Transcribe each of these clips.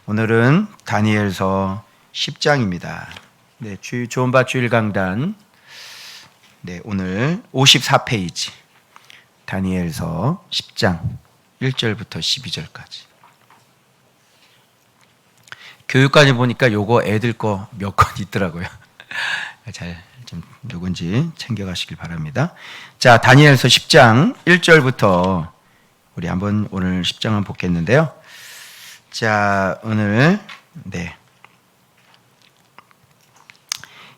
오늘은 다니엘서 10장입니다. 네, 좋은바 주일 강단. 네, 오늘 54페이지. 다니엘서 10장 1절부터 12절까지. 교육관에 보니까 요거 애들 거 몇 건 있더라고요. 잘 좀 누군지 챙겨가시길 바랍니다. 자, 다니엘서 10장 1절부터 우리 한번 오늘 10장을 보겠는데요. 자, 오늘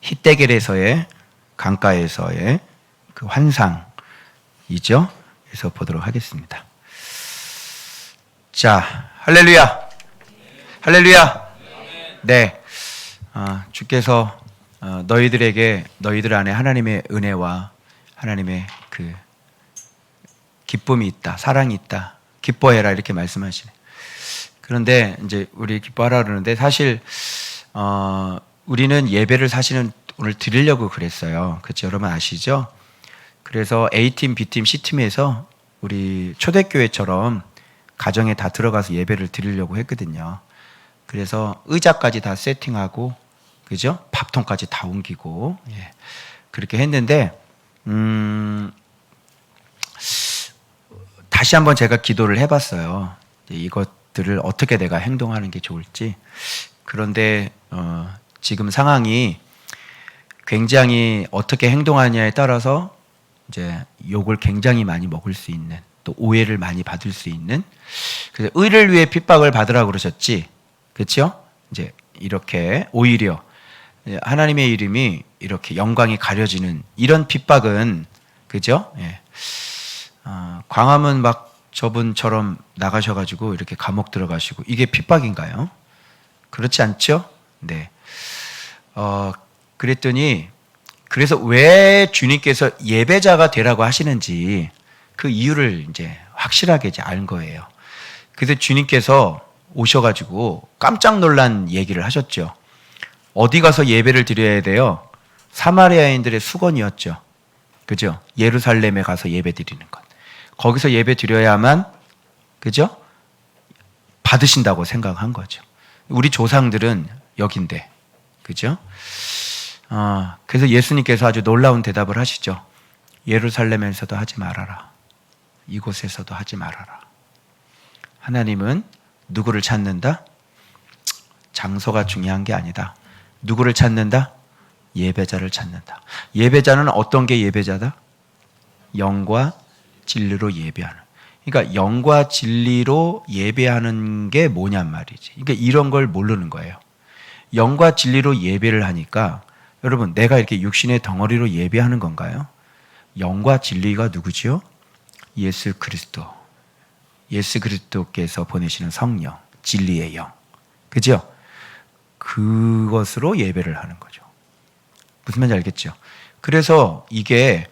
hit대겔에서의 강가에서의 그 환상이죠. 그래서 보도록 하겠습니다. 자, 할렐루야, 할렐루야. 네, 주께서 너희들에게 너희들 안에 하나님의 은혜와 하나님의 그 기쁨이 있다, 사랑이 있다, 기뻐해라 이렇게 말씀하시네. 그런데 이제 우리 기뻐하라 그러는데 사실 우리는 예배를 사실은 오늘 드리려고 그랬어요. 그렇죠? 여러분 아시죠? 그래서 A팀, B팀, C팀에서 우리 초대교회처럼 가정에 다 들어가서 예배를 드리려고 했거든요. 그래서 의자까지 다 세팅하고, 그죠? 밥통까지 다 옮기고, 예. 그렇게 했는데, 다시 한번 제가 기도를 해봤어요. 이것들을 어떻게 내가 행동하는 게 좋을지. 그런데 지금 상황이 굉장히 어떻게 행동하냐에 따라서 이제 욕을 굉장히 많이 먹을 수 있는, 또 오해를 많이 받을 수 있는. 그래서 의를 위해 핍박을 받으라고 그러셨지, 그렇죠? 이제 이렇게 오히려 하나님의 이름이 이렇게 영광이 가려지는 이런 핍박은, 그죠? 예. 광화문 막 저분처럼 나가셔가지고 이렇게 감옥 들어가시고 이게 핍박인가요? 그렇지 않죠? 네. 그랬더니 그래서 왜 주님께서 예배자가 되라고 하시는지 그 이유를 이제 확실하게 이제 알 거예요. 그래서 주님께서 오셔가지고 깜짝 놀란 얘기를 하셨죠. 어디 가서 예배를 드려야 돼요? 사마리아인들의 수건이었죠. 그죠? 예루살렘에 가서 예배 드리는 것. 거기서 예배 드려야만, 그죠? 받으신다고 생각한 거죠. 우리 조상들은 여긴데, 그죠? 그래서 예수님께서 아주 놀라운 대답을 하시죠. 예루살렘에서도 하지 말아라. 이곳에서도 하지 말아라. 하나님은 누구를 찾는다? 장소가 중요한 게 아니다. 누구를 찾는다? 예배자를 찾는다. 예배자는 어떤 게 예배자다? 영과 진리로 예배하는. 그러니까 영과 진리로 예배하는 게 뭐냔 말이지. 그러니까 이런 걸 모르는 거예요. 영과 진리로 예배를 하니까 여러분, 내가 이렇게 육신의 덩어리로 예배하는 건가요? 영과 진리가 누구지요? 예수 그리스도. 예수 그리스도께서 보내시는 성령, 진리의 영. 그죠? 그것으로 예배를 하는 거죠. 무슨 말인지 알겠죠? 그래서 이게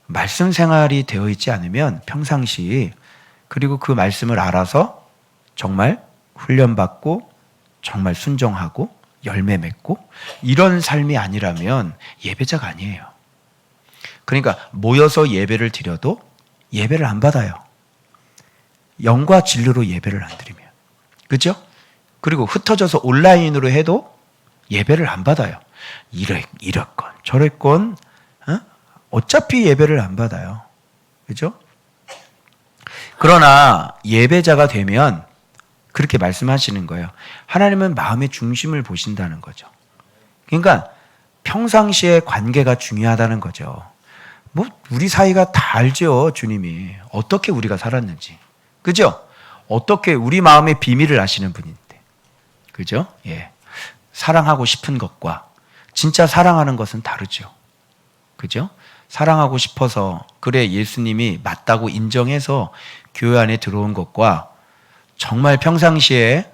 말씀 생활이 되어 있지 않으면 평상시, 그리고 그 말씀을 알아서 정말 훈련받고 정말 순종하고 열매 맺고 이런 삶이 아니라면 예배자가 아니에요. 그러니까 모여서 예배를 드려도 예배를 안 받아요. 영과 진리로 예배를 안 드리면. 그죠? 그리고 흩어져서 온라인으로 해도 예배를 안 받아요. 이랬건 저랬건 어차피 예배를 안 받아요. 그죠? 그러나 예배자가 되면 그렇게 말씀하시는 거예요. 하나님은 마음의 중심을 보신다는 거죠. 그러니까 평상시에 관계가 중요하다는 거죠. 뭐 우리 사이가 다 알죠. 주님이 어떻게 우리가 살았는지. 그죠? 어떻게 우리 마음의 비밀을 아시는 분인데. 그죠? 예. 사랑하고 싶은 것과 진짜 사랑하는 것은 다르죠. 그죠? 사랑하고 싶어서 그래 예수님이 맞다고 인정해서 교회 안에 들어온 것과 정말 평상시에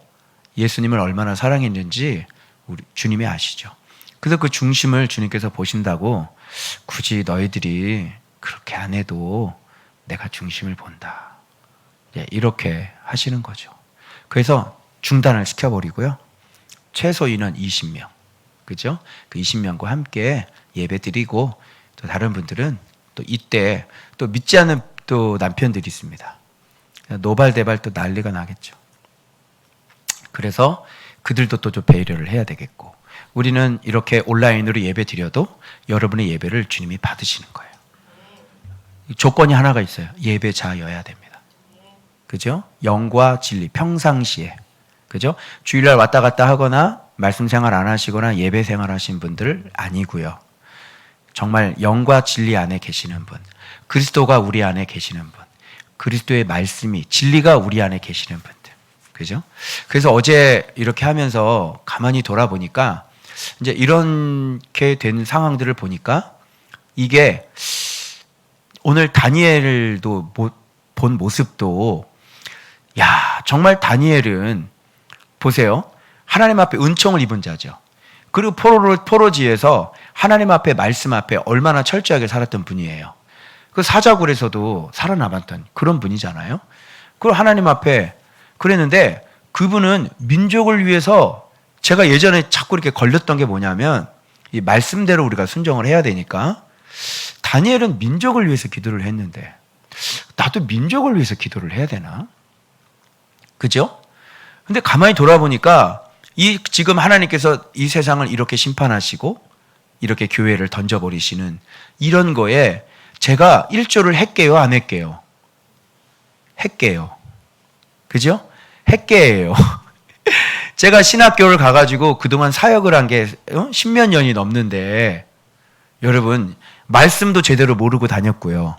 예수님을 얼마나 사랑했는지 우리 주님이 아시죠. 그래서 그 중심을 주님께서 보신다고 굳이 너희들이 그렇게 안 해도 내가 중심을 본다. 이렇게 하시는 거죠. 그래서 중단을 시켜버리고요. 최소 인원 20명. 그죠? 그 20명과 함께 예배 드리고 또 다른 분들은 또 이때 또 믿지 않는 또 남편들이 있습니다. 노발대발 또 난리가 나겠죠. 그래서 그들도 또 좀 배려를 해야 되겠고, 우리는 이렇게 온라인으로 예배 드려도 여러분의 예배를 주님이 받으시는 거예요. 조건이 하나가 있어요. 예배자여야 됩니다. 그죠? 영과 진리, 평상시에. 그죠? 주일날 왔다 갔다 하거나 말씀 생활 안 하시거나 예배 생활 하신 분들 아니고요. 정말 영과 진리 안에 계시는 분, 그리스도가 우리 안에 계시는 분, 그리스도의 말씀이, 진리가 우리 안에 계시는 분들. 그죠? 그래서 어제 이렇게 하면서 가만히 돌아보니까 이제 이렇게 된 상황들을 보니까 이게 오늘 다니엘도 본 모습도, 야, 정말 다니엘은 보세요. 하나님 앞에 은총을 입은 자죠. 그리고 포로지에서 하나님 앞에, 말씀 앞에 얼마나 철저하게 살았던 분이에요. 그 사자굴에서도 살아남았던 그런 분이잖아요. 그리고 하나님 앞에 그랬는데, 그분은 민족을 위해서, 제가 예전에 자꾸 이렇게 걸렸던 게 뭐냐면 이 말씀대로 우리가 순종을 해야 되니까, 다니엘은 민족을 위해서 기도를 했는데 나도 민족을 위해서 기도를 해야 되나? 그죠? 근데 가만히 돌아보니까 지금 하나님께서 이 세상을 이렇게 심판하시고 이렇게 교회를 던져버리시는 이런 거에 제가 일조를 했게요, 안 했게요? 했게요. 그죠? 했게예요. 제가 신학교를 가가지고 그동안 사역을 한 게 10몇 년이 넘는데, 여러분, 말씀도 제대로 모르고 다녔고요.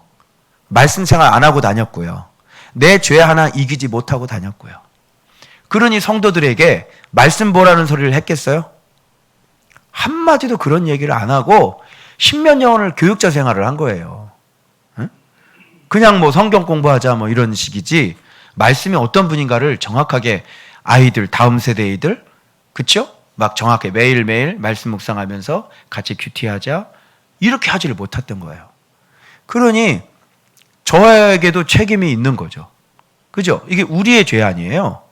말씀 생활 안 하고 다녔고요. 내 죄 하나 이기지 못하고 다녔고요. 그러니 성도들에게 말씀 보라는 소리를 했겠어요? 한마디도 그런 얘기를 안 하고 10몇 년을 교육자 생활을 한 거예요. 그냥 뭐 성경 공부하자 뭐 이런 식이지, 말씀이 어떤 분인가를 정확하게 아이들, 다음 세대이들, 그쵸? 막 정확하게 매일매일 말씀 묵상하면서 같이 큐티하자, 이렇게 하지를 못했던 거예요. 그러니 저에게도 책임이 있는 거죠. 그죠? 이게 우리의 죄 아니에요.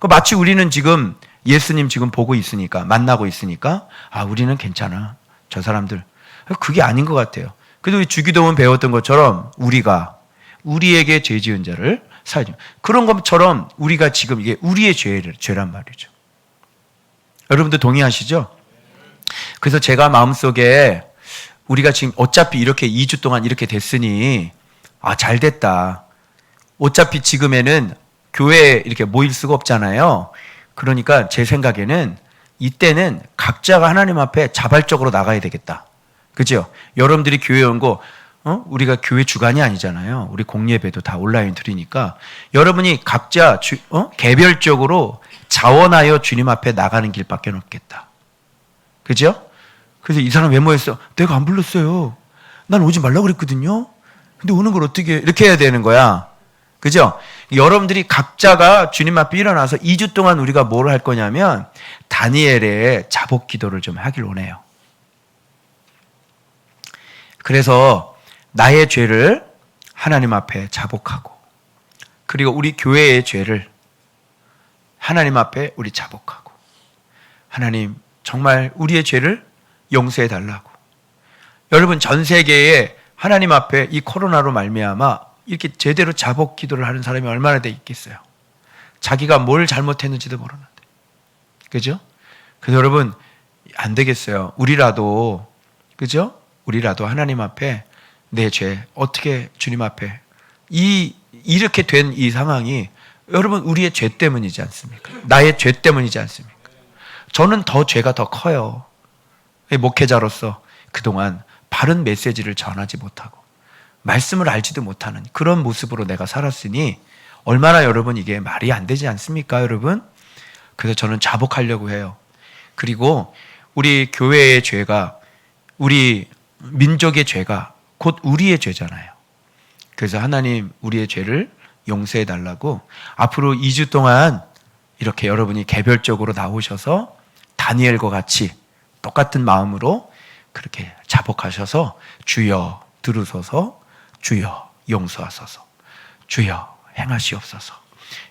마치 우리는 지금 예수님 지금 보고 있으니까, 만나고 있으니까, 아, 우리는 괜찮아, 저 사람들. 그게 아닌 것 같아요. 그래도 우리 주기도문 배웠던 것처럼 우리가 우리에게 죄 지은 자를 사하죠. 그런 것처럼 우리가 지금 이게 우리의 죄란 말이죠. 여러분들 동의하시죠? 그래서 제가 마음속에, 우리가 지금 어차피 이렇게 2주 동안 이렇게 됐으니, 아, 잘 됐다. 어차피 지금에는 교회에 이렇게 모일 수가 없잖아요. 그러니까 제 생각에는 이때는 각자가 하나님 앞에 자발적으로 나가야 되겠다. 그죠? 여러분들이 교회 온 거, 우리가 교회 주관이 아니잖아요. 우리 공예배도 다 온라인 드리니까 여러분이 각자 개별적으로 자원하여 주님 앞에 나가는 길밖에 없겠다. 그죠? 그래서 이 사람 왜 모였어? 내가 안 불렀어요. 난 오지 말라고 그랬거든요. 근데 오는 걸 어떻게, 이렇게 해야 되는 거야. 그죠? 여러분들이 각자가 주님 앞에 일어나서 2주 동안 우리가 뭘 할 거냐면 다니엘의 자복 기도를 좀 하길 원해요. 그래서 나의 죄를 하나님 앞에 자복하고, 그리고 우리 교회의 죄를 하나님 앞에 우리 자복하고, 하나님 정말 우리의 죄를 용서해 달라고. 여러분, 전 세계에 하나님 앞에 이 코로나로 말미암아 이렇게 제대로 자복 기도를 하는 사람이 얼마나 돼 있겠어요? 자기가 뭘 잘못했는지도 모르는데. 그죠? 그래서 여러분, 안 되겠어요. 우리라도, 그죠? 우리라도 하나님 앞에 내 죄, 어떻게 주님 앞에, 이렇게 된 이 상황이 여러분 우리의 죄 때문이지 않습니까? 나의 죄 때문이지 않습니까? 저는 더 죄가 더 커요. 목회자로서 그동안 바른 메시지를 전하지 못하고 말씀을 알지도 못하는 그런 모습으로 내가 살았으니 얼마나 여러분 이게 말이 안 되지 않습니까, 여러분? 그래서 저는 자복하려고 해요. 그리고 우리 교회의 죄가, 우리 민족의 죄가 곧 우리의 죄잖아요. 그래서 하나님 우리의 죄를 용서해 달라고 앞으로 2주 동안 이렇게 여러분이 개별적으로 나오셔서 다니엘과 같이 똑같은 마음으로 그렇게 자복하셔서 주여 들으소서, 주여 용서하소서, 주여 행하시옵소서,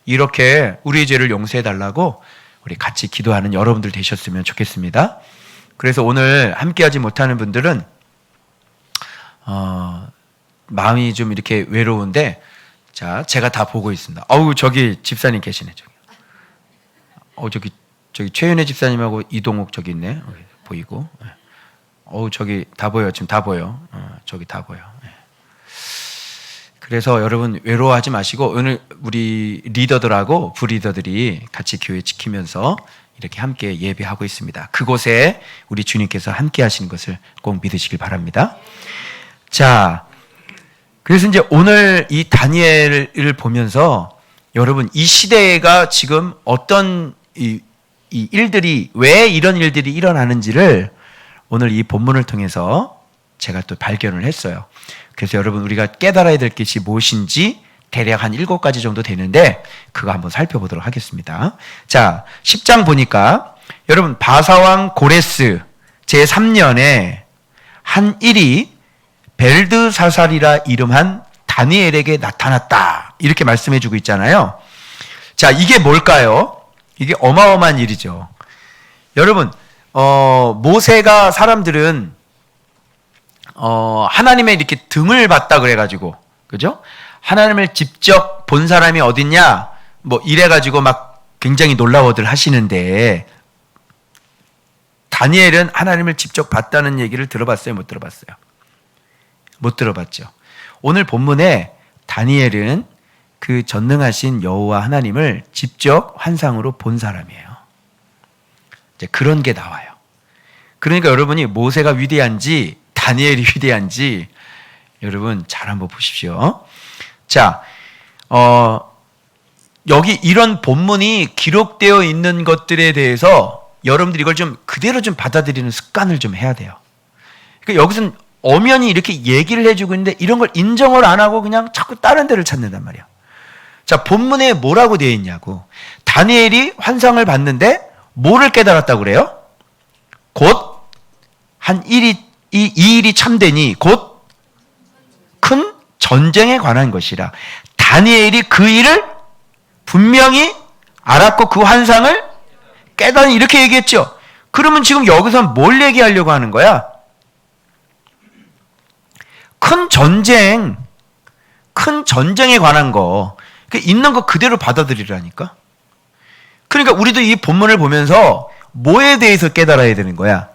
이렇게 우리의 죄를 용서해 달라고 우리 같이 기도하는 여러분들 되셨으면 좋겠습니다. 그래서 오늘 함께하지 못하는 분들은 마음이 좀 이렇게 외로운데, 자, 제가 다 보고 있습니다. 어우, 저기 집사님 계시네, 저기. 저기 최윤혜 집사님하고 이동욱 저기 있네. 보이고. 저기 다 보여. 지금 다 보여. 저기 다 보여. 그래서 여러분 외로워하지 마시고 오늘 우리 리더들하고 부리더들이 같이 교회 지키면서 이렇게 함께 예배하고 있습니다. 그곳에 우리 주님께서 함께 하시는 것을 꼭 믿으시길 바랍니다. 자, 그래서 이제 오늘 이 다니엘을 보면서 여러분 이 시대가 지금 어떤 이 일들이 왜 이런 일들이 일어나는지를 오늘 이 본문을 통해서 제가 또 발견을 했어요. 그래서 여러분 우리가 깨달아야 될 것이 무엇인지 대략 한 7가지 정도 되는데 그거 한번 살펴보도록 하겠습니다. 자, 10장 보니까 여러분 바사왕 고레스 제3년에 한 일이 벨드사살이라 이름한 다니엘에게 나타났다. 이렇게 말씀해 주고 있잖아요. 자, 이게 뭘까요? 이게 어마어마한 일이죠. 여러분, 모세가 사람들은 하나님의 이렇게 등을 봤다 그래가지고, 그죠? 하나님을 직접 본 사람이 어딨냐? 뭐 이래가지고 막 굉장히 놀라워들 하시는데, 다니엘은 하나님을 직접 봤다는 얘기를 들어봤어요? 못 들어봤어요? 못 들어봤죠. 오늘 본문에 다니엘은 그 전능하신 여호와 하나님을 직접 환상으로 본 사람이에요. 이제 그런 게 나와요. 그러니까 여러분이 모세가 위대한지 다니엘이 위대한지 여러분 잘 한번 보십시오. 자, 여기 이런 본문이 기록되어 있는 것들에 대해서 여러분들이 이걸 좀 그대로 좀 받아들이는 습관을 좀 해야 돼요. 그러니까 여기서는 엄연히 이렇게 얘기를 해주고 있는데 이런 걸 인정을 안 하고 그냥 자꾸 다른 데를 찾는단 말이야. 자, 본문에 뭐라고 되어 있냐고. 다니엘이 환상을 봤는데 뭐를 깨달았다고 그래요? 곧 한 일이 이 일이 참되니 곧 큰 전쟁에 관한 것이라. 다니엘이 그 일을 분명히 알았고 그 환상을 깨달은 이렇게 얘기했죠. 그러면 지금 여기서 뭘 얘기하려고 하는 거야? 큰 전쟁에 관한 거, 있는 거 그대로 받아들이라니까. 그러니까 우리도 이 본문을 보면서 뭐에 대해서 깨달아야 되는 거야?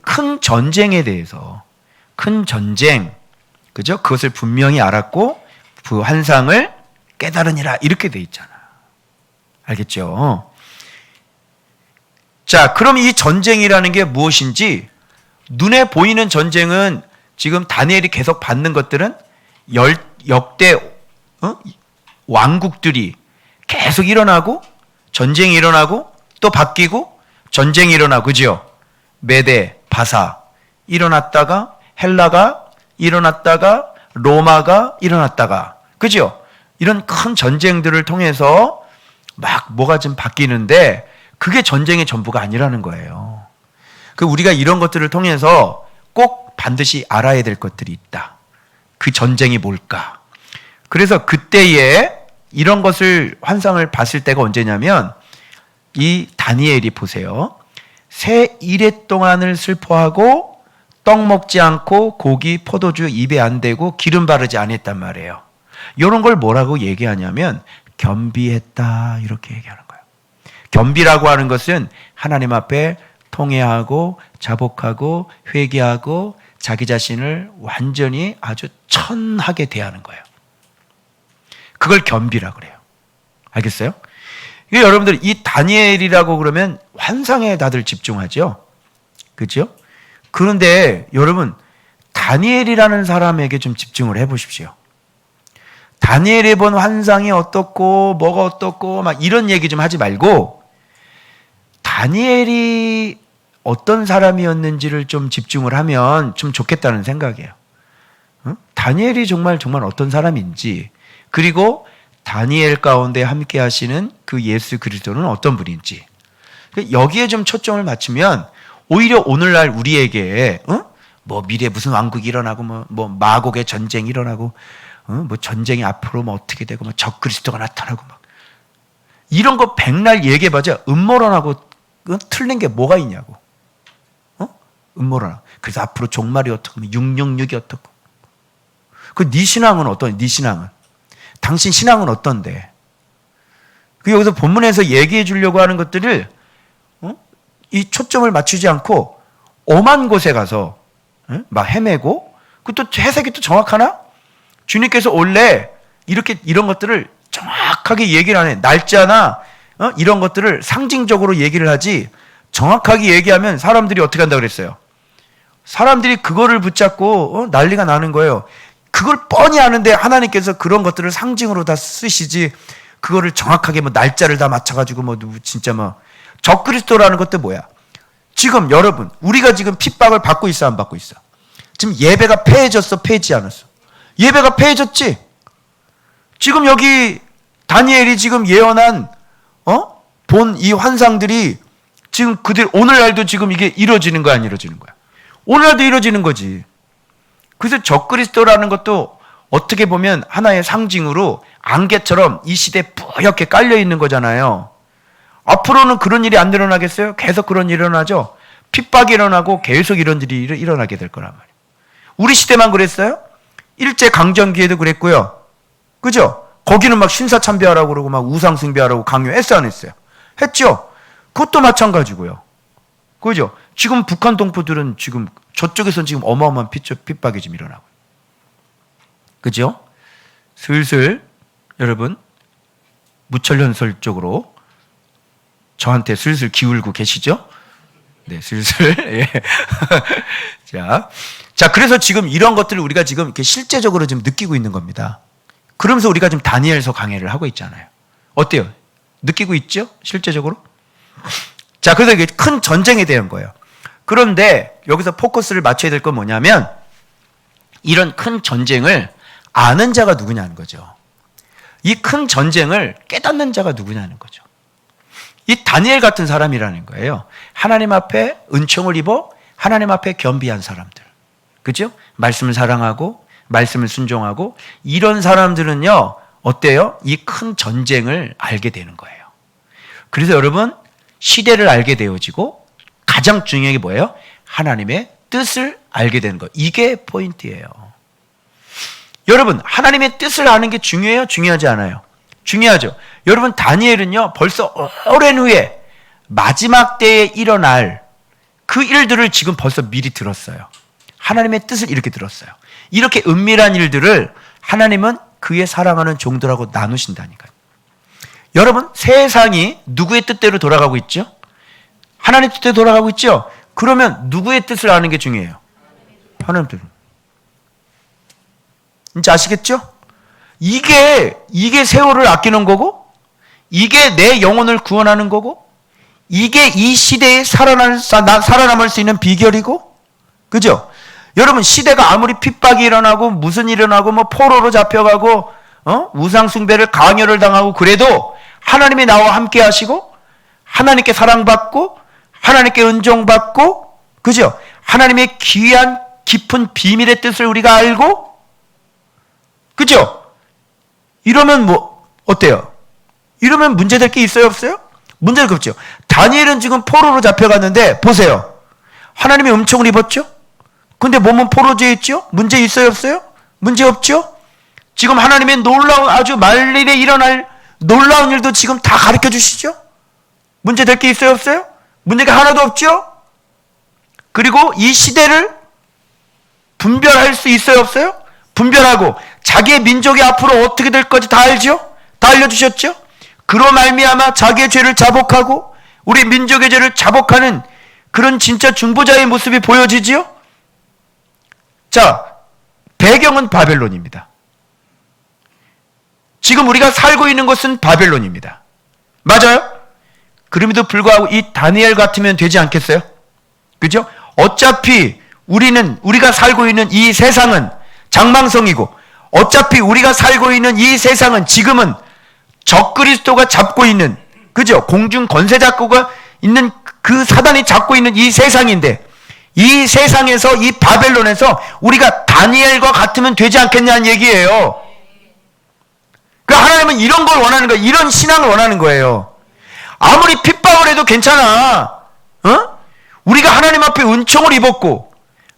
큰 전쟁에 대해서. 큰 전쟁, 그죠? 그것을 분명히 알았고 그 환상을 깨달으니라 이렇게 돼 있잖아. 알겠죠? 자, 그럼 이 전쟁이라는 게 무엇인지, 눈에 보이는 전쟁은 지금 다니엘이 계속 받는 것들은 역대 왕국들이 계속 일어나고 전쟁이 일어나고 또 바뀌고 전쟁이 일어나고, 그죠? 메데, 바사 일어났다가 헬라가 일어났다가 로마가 일어났다가, 그죠? 이런 큰 전쟁들을 통해서 막 뭐가 좀 바뀌는데 그게 전쟁의 전부가 아니라는 거예요. 우리가 이런 것들을 통해서 꼭 반드시 알아야 될 것들이 있다. 그 전쟁이 뭘까? 그래서 그때에 이런 것을 환상을 봤을 때가 언제냐면 이 다니엘이 보세요. 새 이래 동안을 슬퍼하고 떡 먹지 않고 고기, 포도주 입에 안 대고 기름 바르지 않았단 말이에요. 이런 걸 뭐라고 얘기하냐면 겸비했다 이렇게 얘기하는 거예요. 겸비라고 하는 것은 하나님 앞에 통회하고 자복하고 회개하고 자기 자신을 완전히 아주 천하게 대하는 거예요. 그걸 겸비라고 그래요. 알겠어요? 여러분들 이 다니엘이라고 그러면 환상에 다들 집중하죠. 그렇죠? 그런데 여러분 다니엘이라는 사람에게 좀 집중을 해보십시오. 다니엘이 본 환상이 어떻고 뭐가 어떻고 막 이런 얘기 좀 하지 말고 다니엘이 어떤 사람이었는지를 좀 집중을 하면 좀 좋겠다는 생각이에요. 다니엘이 정말 어떤 사람인지, 그리고 다니엘 가운데 함께 하시는 그 예수 그리스도는 어떤 분인지, 여기에 좀 초점을 맞추면 오히려 오늘날 우리에게 뭐 미래 무슨 왕국이 일어나고 뭐 마곡의 전쟁이 일어나고 뭐 전쟁이 앞으로 뭐 어떻게 되고 뭐 적 그리스도가 나타나고 막 이런 거 백날 얘기해봐자 음모론하고 틀린 게 뭐가 있냐고. 음모론. 그래서 앞으로 종말이 어떻고 666이 어떻고. 네 신앙은 어떠니? 네 신앙은. 당신 신앙은 어떤데? 그 여기서 본문에서 얘기해 주려고 하는 것들을 이 초점을 맞추지 않고 엄한 곳에 가서 막 헤매고 그것도 해석이 또 정확하나? 주님께서 원래 이렇게 이런 것들을 정확하게 얘기를 안 해. 날짜나 이런 것들을 상징적으로 얘기를 하지 정확하게 얘기하면 사람들이 어떻게 한다고 그랬어요? 사람들이 그거를 붙잡고 난리가 나는 거예요. 그걸 뻔히 아는데 하나님께서 그런 것들을 상징으로 다 쓰시지 그거를 정확하게 뭐 날짜를 다 맞춰가지고 뭐 진짜 뭐 적그리스도라는 것도 뭐야? 지금 여러분 우리가 지금 핍박을 받고 있어 안 받고 있어? 지금 예배가 폐해졌어 폐해지지 않았어? 예배가 폐해졌지? 지금 여기 다니엘이 지금 예언한 본 이 환상들이 지금 그들 오늘날도 지금 이게 이루어지는 거야 안 이루어지는 거야? 오늘날도 이루어지는 거지. 그래서 적그리스도라는 것도 어떻게 보면 하나의 상징으로 안개처럼 이 시대에 뿌옇게 깔려 있는 거잖아요. 앞으로는 그런 일이 안 일어나겠어요? 계속 그런 일이 일어나죠. 핍박이 일어나고 계속 이런 일이 일어나게 될 거란 말이에요. 우리 시대만 그랬어요? 일제강점기에도 그랬고요. 그죠? 거기는 막 신사참배하라고 그러고 막 우상숭배하라고 강요했어 안 했어요? 했죠? 그것도 마찬가지고요. 그죠? 지금 북한 동포들은 지금 저쪽에서는 지금 어마어마한 핍박이 지금 일어나고. 그죠? 슬슬 여러분 무철연설 쪽으로 저한테 슬슬 기울고 계시죠? 네, 슬슬. 예. 자, 그래서 지금 이런 것들을 우리가 지금 이렇게 실제적으로 지금 느끼고 있는 겁니다. 그러면서 우리가 지금 다니엘서 강해를 하고 있잖아요. 어때요? 느끼고 있죠? 실제적으로? 자, 그래서 이게 큰 전쟁에 대한 거예요. 그런데 여기서 포커스를 맞춰야 될 건 뭐냐면 이런 큰 전쟁을 아는 자가 누구냐는 거죠. 이 큰 전쟁을 깨닫는 자가 누구냐는 거죠. 이 다니엘 같은 사람이라는 거예요. 하나님 앞에 은총을 입어 하나님 앞에 겸비한 사람들. 그죠? 말씀을 사랑하고 말씀을 순종하고 이런 사람들은요. 어때요? 이 큰 전쟁을 알게 되는 거예요. 그래서 여러분 시대를 알게 되어지고 가장 중요한 게 뭐예요? 하나님의 뜻을 알게 되는 거. 이게 포인트예요. 여러분 하나님의 뜻을 아는 게 중요해요? 중요하지 않아요? 중요하죠. 여러분 다니엘은요 벌써 오랜 후에 마지막 때에 일어날 그 일들을 지금 벌써 미리 들었어요. 하나님의 뜻을 이렇게 들었어요. 이렇게 은밀한 일들을 하나님은 그의 사랑하는 종들하고 나누신다니까요. 여러분 세상이 누구의 뜻대로 돌아가고 있죠? 하나님 뜻대로 돌아가고 있죠? 그러면 누구의 뜻을 아는 게 중요해요? 하나님 뜻. 이제 아시겠죠? 이게 세월을 아끼는 거고 이게 내 영혼을 구원하는 거고 이게 이 시대에 살아남을 수 있는 비결이고 그죠? 여러분 시대가 아무리 핍박이 일어나고 무슨 일이 일어나고 뭐 포로로 잡혀가고 우상숭배를 강요를 당하고 그래도 하나님이 나와 함께 하시고 하나님께 사랑받고 하나님께 은종받고 그죠? 하나님의 귀한 깊은 비밀의 뜻을 우리가 알고 그죠? 이러면 뭐 어때요? 이러면 문제될 게 있어요 없어요? 문제가 없죠. 다니엘은 지금 포로로 잡혀갔는데 보세요. 하나님의 은총을 입었죠? 근데 몸은 포로되어 있죠? 문제 있어요 없어요? 문제 없죠? 지금 하나님의 놀라운 아주 말일에 일어날 놀라운 일도 지금 다 가르쳐 주시죠? 문제될 게 있어요 없어요? 문제가 하나도 없죠? 그리고 이 시대를 분별할 수 있어요 없어요? 분별하고 자기의 민족이 앞으로 어떻게 될 건지 다 알죠? 다 알려주셨죠? 그로 말미암아 자기의 죄를 자복하고 우리 민족의 죄를 자복하는 그런 진짜 중보자의 모습이 보여지지요? 자, 배경은 바벨론입니다. 지금 우리가 살고 있는 것은 바벨론입니다. 맞아요? 그럼에도 불구하고 이 다니엘 같으면 되지 않겠어요? 그죠? 어차피 우리가 살고 있는 이 세상은 장망성이고 어차피 우리가 살고 있는 이 세상은 지금은 적그리스도가 잡고 있는 그죠? 공중 권세 잡고가 있는 그 사단이 잡고 있는 이 세상인데 이 세상에서 이 바벨론에서 우리가 다니엘과 같으면 되지 않겠냐는 얘기예요. 그 하나님은 이런 걸 원하는 거예요. 이런 신앙을 원하는 거예요. 아무리 핍박을 해도 괜찮아. 우리가 하나님 앞에 은총을 입었고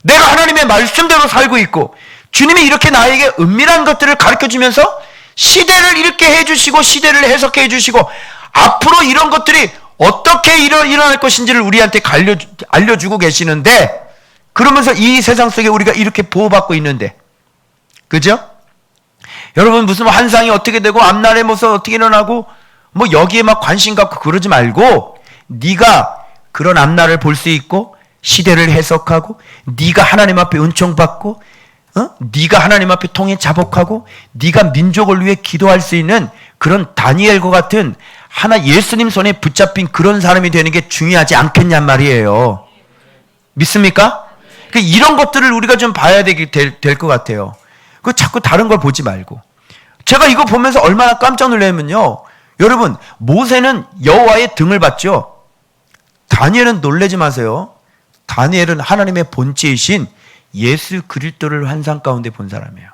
내가 하나님의 말씀대로 살고 있고 주님이 이렇게 나에게 은밀한 것들을 가르쳐주면서 시대를 읽게 해주시고 시대를 해석해 주시고 앞으로 이런 것들이 어떻게 일어날 것인지를 우리한테 알려주고 계시는데, 그러면서 이 세상 속에 우리가 이렇게 보호받고 있는데, 그죠? 여러분, 무슨 환상이 어떻게 되고 앞날에 무슨 어떻게 일어나고 뭐 여기에 막 관심 갖고 그러지 말고, 네가 그런 앞날을 볼 수 있고 시대를 해석하고 네가 하나님 앞에 은총받고 네가 하나님 앞에 통해 자복하고 네가 민족을 위해 기도할 수 있는 그런 다니엘과 같은 하나 예수님 손에 붙잡힌 그런 사람이 되는 게 중요하지 않겠냔 말이에요. 믿습니까? 이런 것들을 우리가 좀 봐야 될 것 같아요. 그 자꾸 다른 걸 보지 말고. 제가 이거 보면서 얼마나 깜짝 놀라면요, 여러분, 모세는 여호와의 등을 봤죠. 다니엘은 놀라지 마세요. 다니엘은 하나님의 본체이신 예수 그리스도를 환상 가운데 본 사람이에요.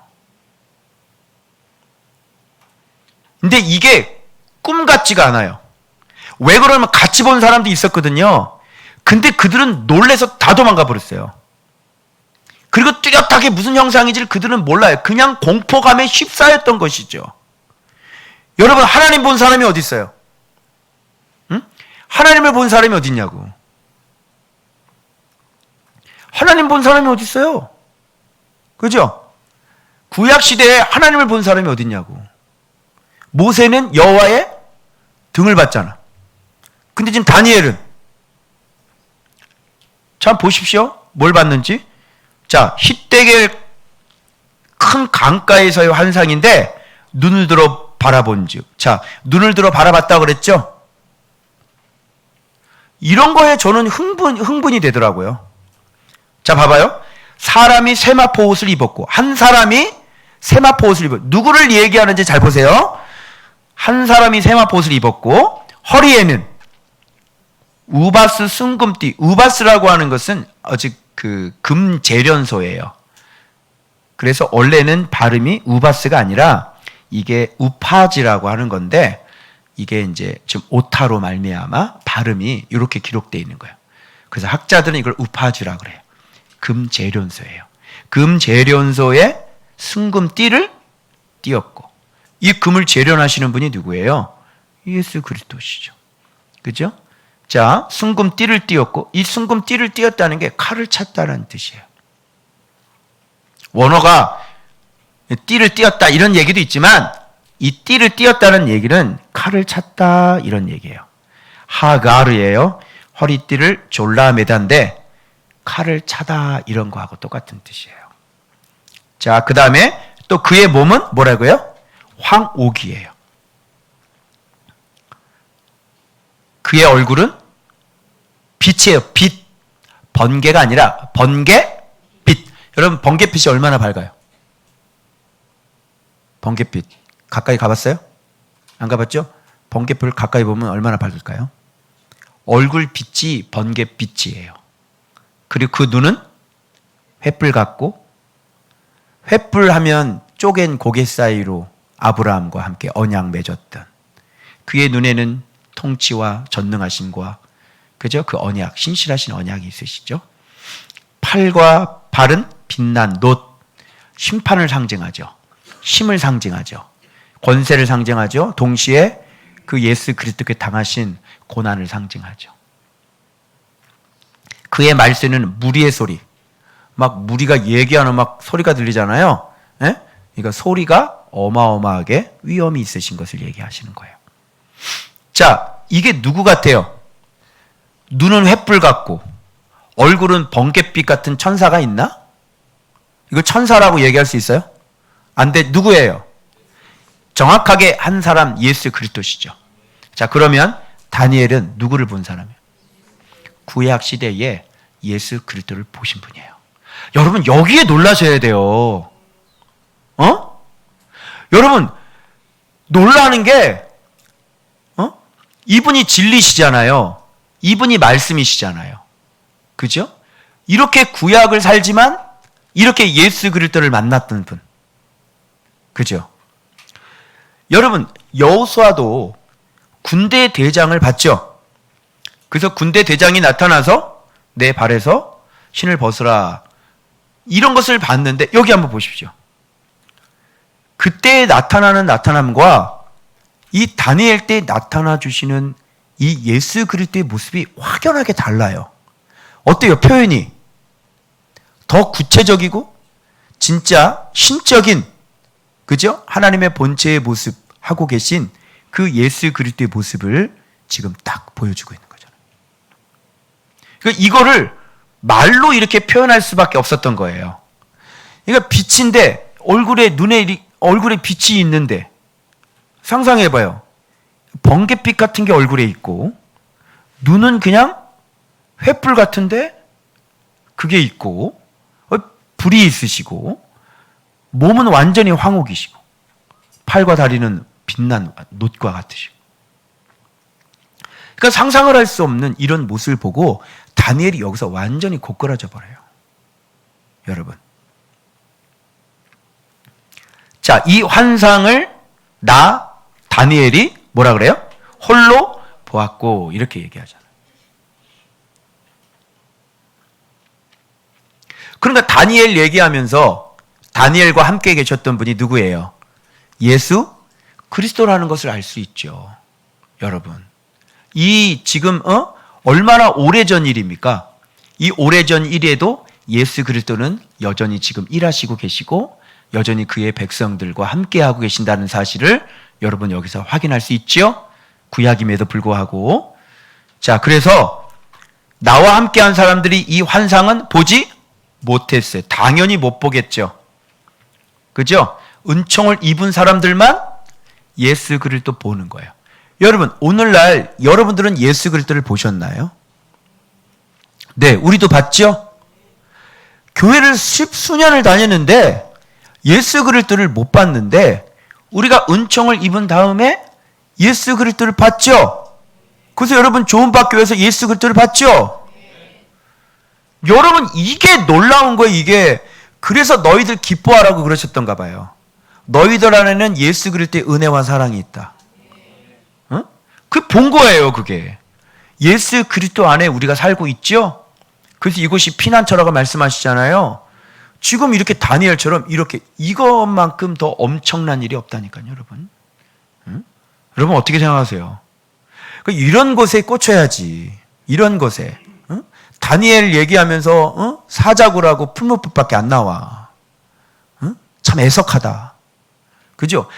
근데 이게 꿈 같지가 않아요. 왜 그러면 같이 본 사람도 있었거든요. 근데 그들은 놀래서 다 도망가 버렸어요. 그리고 뚜렷하게 무슨 형상인지를 그들은 몰라요. 그냥 공포감에 휩싸였던 것이죠. 여러분, 하나님 본 사람이 어디 있어요? 응? 하나님을 본 사람이 어디 있냐고. 하나님 본 사람이 어디 있어요? 그죠? 구약 시대에 하나님을 본 사람이 어디 있냐고. 모세는 여호와의 등을 봤잖아. 근데 지금 다니엘은, 자 보십시오. 뭘 봤는지. 자, 히데겔 큰 강가에서의 환상인데 눈을 들어 바라본즉. 자, 눈을 들어 바라봤다고 그랬죠? 이런 거에 저는 흥분이 되더라고요. 자, 봐봐요. 사람이 세마포 옷을 입었고, 한 사람이 세마포 옷을 입었고, 누구를 얘기하는지 잘 보세요. 한 사람이 세마포 옷을 입었고, 허리에는 우바스 순금띠. 우바스라고 하는 것은 아직 그 금재련소예요. 그래서 원래는 발음이 우바스가 아니라 이게 우파지라고 하는 건데, 이게 이제 지금 오타로 말미암아 발음이 이렇게 기록되어 있는 거예요. 그래서 학자들은 이걸 우파지라고 그래요. 금재련소예요. 금재련소에 순금띠를 띄었고, 이 금을 재련하시는 분이 누구예요? 예수 그리스도시죠. 그죠? 자, 순금띠를 띄었고, 이 순금띠를 띄었다는 게 칼을 찼다는 뜻이에요. 원어가 띠를 띄었다 이런 얘기도 있지만, 이 띠를 띄었다는 얘기는 칼을 찼다 이런 얘기예요. 하가르예요. 허리띠를 졸라 매단데 칼을 차다 이런 거하고 똑같은 뜻이에요. 자, 그 다음에 또 그의 몸은 뭐라고요? 황옥이에요. 그의 얼굴은 빛이에요. 빛. 번개가 아니라 번개빛. 여러분, 번개빛이 얼마나 밝아요? 번개빛. 가까이 가봤어요? 안 가봤죠? 번개불 가까이 보면 얼마나 밝을까요? 얼굴 빛이 번개빛이에요. 그리고 그 눈은 횃불 같고, 횃불 하면 쪼갠 고개 사이로 아브라함과 함께 언약 맺었던, 그의 눈에는 통치와 전능하심과, 그죠? 그 언약, 신실하신 언약이 있으시죠? 팔과 발은 빛난 놋, 심판을 상징하죠. 힘을 상징하죠. 권세를 상징하죠. 동시에 그 예수 그리스도께 당하신 고난을 상징하죠. 그의 말씀은 무리의 소리, 막 무리가 얘기하는 막 소리가 들리잖아요. 예? 그러니까 소리가 어마어마하게 위험이 있으신 것을 얘기하시는 거예요. 자, 이게 누구 같아요? 눈은 횃불 같고 얼굴은 번갯빛 같은 천사가 있나? 이거 천사라고 얘기할 수 있어요? 안 돼. 누구예요? 정확하게 한 사람, 예수 그리스도시죠. 자, 그러면 다니엘은 누구를 본 사람이에요? 구약 시대에 예수 그리스도를 보신 분이에요. 여러분, 여기에 놀라셔야 돼요. 여러분, 놀라는 게, 이분이 진리시잖아요. 이분이 말씀이시잖아요. 그죠? 이렇게 구약을 살지만 이렇게 예수 그리스도를 만났던 분. 그죠? 여러분, 여호수아도 군대 대장을 봤죠? 그래서 군대 대장이 나타나서 내 발에서 신을 벗으라, 이런 것을 봤는데, 여기 한번 보십시오. 그때 나타나는 나타남과 이 다니엘 때 나타나 주시는 이 예수 그리스도의 모습이 확연하게 달라요. 어때요? 표현이 더 구체적이고 진짜 신적인, 그죠? 하나님의 본체의 모습 하고 계신 그 예수 그리스도의 모습을 지금 딱 보여주고 있는 거잖아요. 그러니까 이거를 말로 이렇게 표현할 수밖에 없었던 거예요. 그러니까 빛인데 얼굴에 빛이 있는데, 상상해봐요. 번갯빛 같은 게 얼굴에 있고 눈은 그냥 횃불 같은데 그게 있고 불이 있으시고 몸은 완전히 황옥이시고 팔과 다리는 빛난 놋과 같으시고. 그러니까 상상을 할 수 없는 이런 모습을 보고 다니엘이 여기서 완전히 고꾸라져 버려요. 여러분. 자, 이 환상을 다니엘이 뭐라 그래요? 홀로 보았고 이렇게 얘기하잖아요. 그러니까 다니엘 얘기하면서 다니엘과 함께 계셨던 분이 누구예요? 예수 그리스도라는 것을 알 수 있죠. 여러분. 이 지금 얼마나 오래전 일입니까? 이 오래전 일에도 예수 그리스도는 여전히 지금 일하시고 계시고 여전히 그의 백성들과 함께하고 계신다는 사실을 여러분 여기서 확인할 수 있죠? 구약임에도 불구하고. 자, 그래서 나와 함께한 사람들이 이 환상은 보지 못했어요. 당연히 못 보겠죠. 그죠? 은총을 입은 사람들만 예수 그리스도 보는 거예요. 여러분, 오늘날 여러분들은 예수 그리스도를 보셨나요? 네, 우리도 봤죠? 교회를 십수년을 다녔는데 예수 그리스도를 못 봤는데 우리가 은총을 입은 다음에 예수 그리스도를 봤죠? 그래서 여러분 좋은박교회에서 예수 그리스도를 봤죠? 여러분 이게 놀라운 거예요. 이게 그래서 너희들 기뻐하라고 그러셨던가 봐요. 너희들 안에는 예수 그리스도의 은혜와 사랑이 있다. 그 본 거예요. 그게 예수 그리스도 안에 우리가 살고 있죠. 그래서 이곳이 피난처라고 말씀하시잖아요. 지금 이렇게 다니엘처럼 이렇게 이것만큼 더 엄청난 일이 없다니까요, 여러분. 여러분 어떻게 생각하세요? 이런 것에 꽂혀야지. 이런 것에. 다니엘 얘기하면서 사자굴하고 풀무불밖에 안 나와. 참 애석하다. 그죠?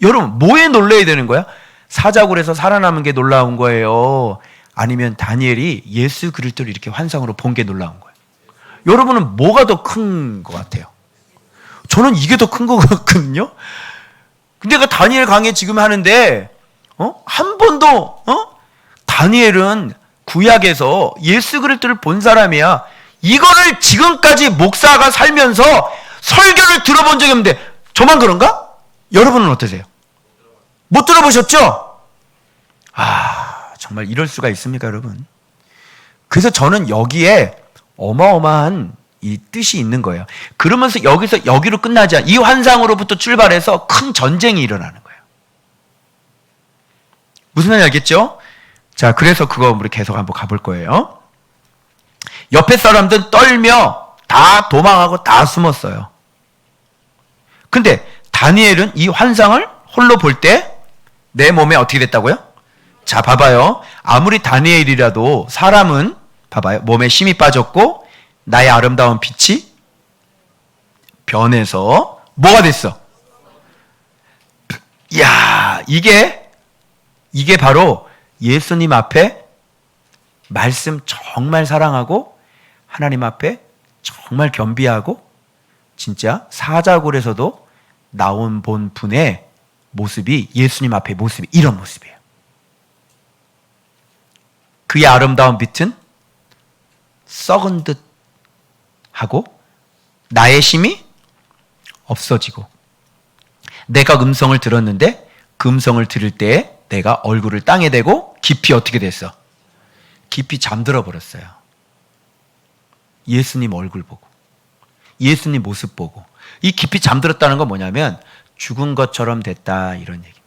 여러분 뭐에 놀라야 되는 거야? 사자굴에서 살아남은 게 놀라운 거예요? 아니면 다니엘이 예수 그리스도를 이렇게 환상으로 본 게 놀라운 거예요? 여러분은 뭐가 더 큰 것 같아요? 저는 이게 더 큰 것 같거든요. 근데 그 다니엘 강의 지금 하는데 한 번도 다니엘은 구약에서 예수 그리스도를 본 사람이야. 이거를 지금까지 목사가 살면서 설교를 들어본 적이 없는데 저만 그런가? 여러분은 어떠세요? 못 들어보셨죠? 정말 이럴 수가 있습니까, 여러분? 그래서 저는 여기에 어마어마한 이 뜻이 있는 거예요. 그러면서 여기서 여기로 끝나지 않아. 이 환상으로부터 출발해서 큰 전쟁이 일어나는 거예요. 무슨 말인지 알겠죠? 자, 그래서 그거 우리 계속 한번 가볼 거예요. 옆에 사람들은 떨며 다 도망하고 다 숨었어요. 근데 다니엘은 이 환상을 홀로 볼 때 내 몸에 어떻게 됐다고요? 자, 봐봐요. 아무리 다니엘이라도 사람은 봐봐요. 몸에 힘이 빠졌고 나의 아름다운 빛이 변해서 뭐가 됐어? 이야, 이게 바로 예수님 앞에 말씀 정말 사랑하고 하나님 앞에 정말 겸비하고 진짜 사자굴에서도 나온 본 분의 모습이 예수님 앞의 모습이 이런 모습이에요. 그의 아름다운 빛은 썩은 듯 하고 나의 힘이 없어지고 내가 음성을 들었는데 그 음성을 들을 때 내가 얼굴을 땅에 대고 깊이 어떻게 됐어? 깊이 잠들어 버렸어요. 예수님 얼굴 보고 예수님 모습 보고. 이 깊이 잠들었다는 건 뭐냐면 죽은 것처럼 됐다 이런 얘기입니다.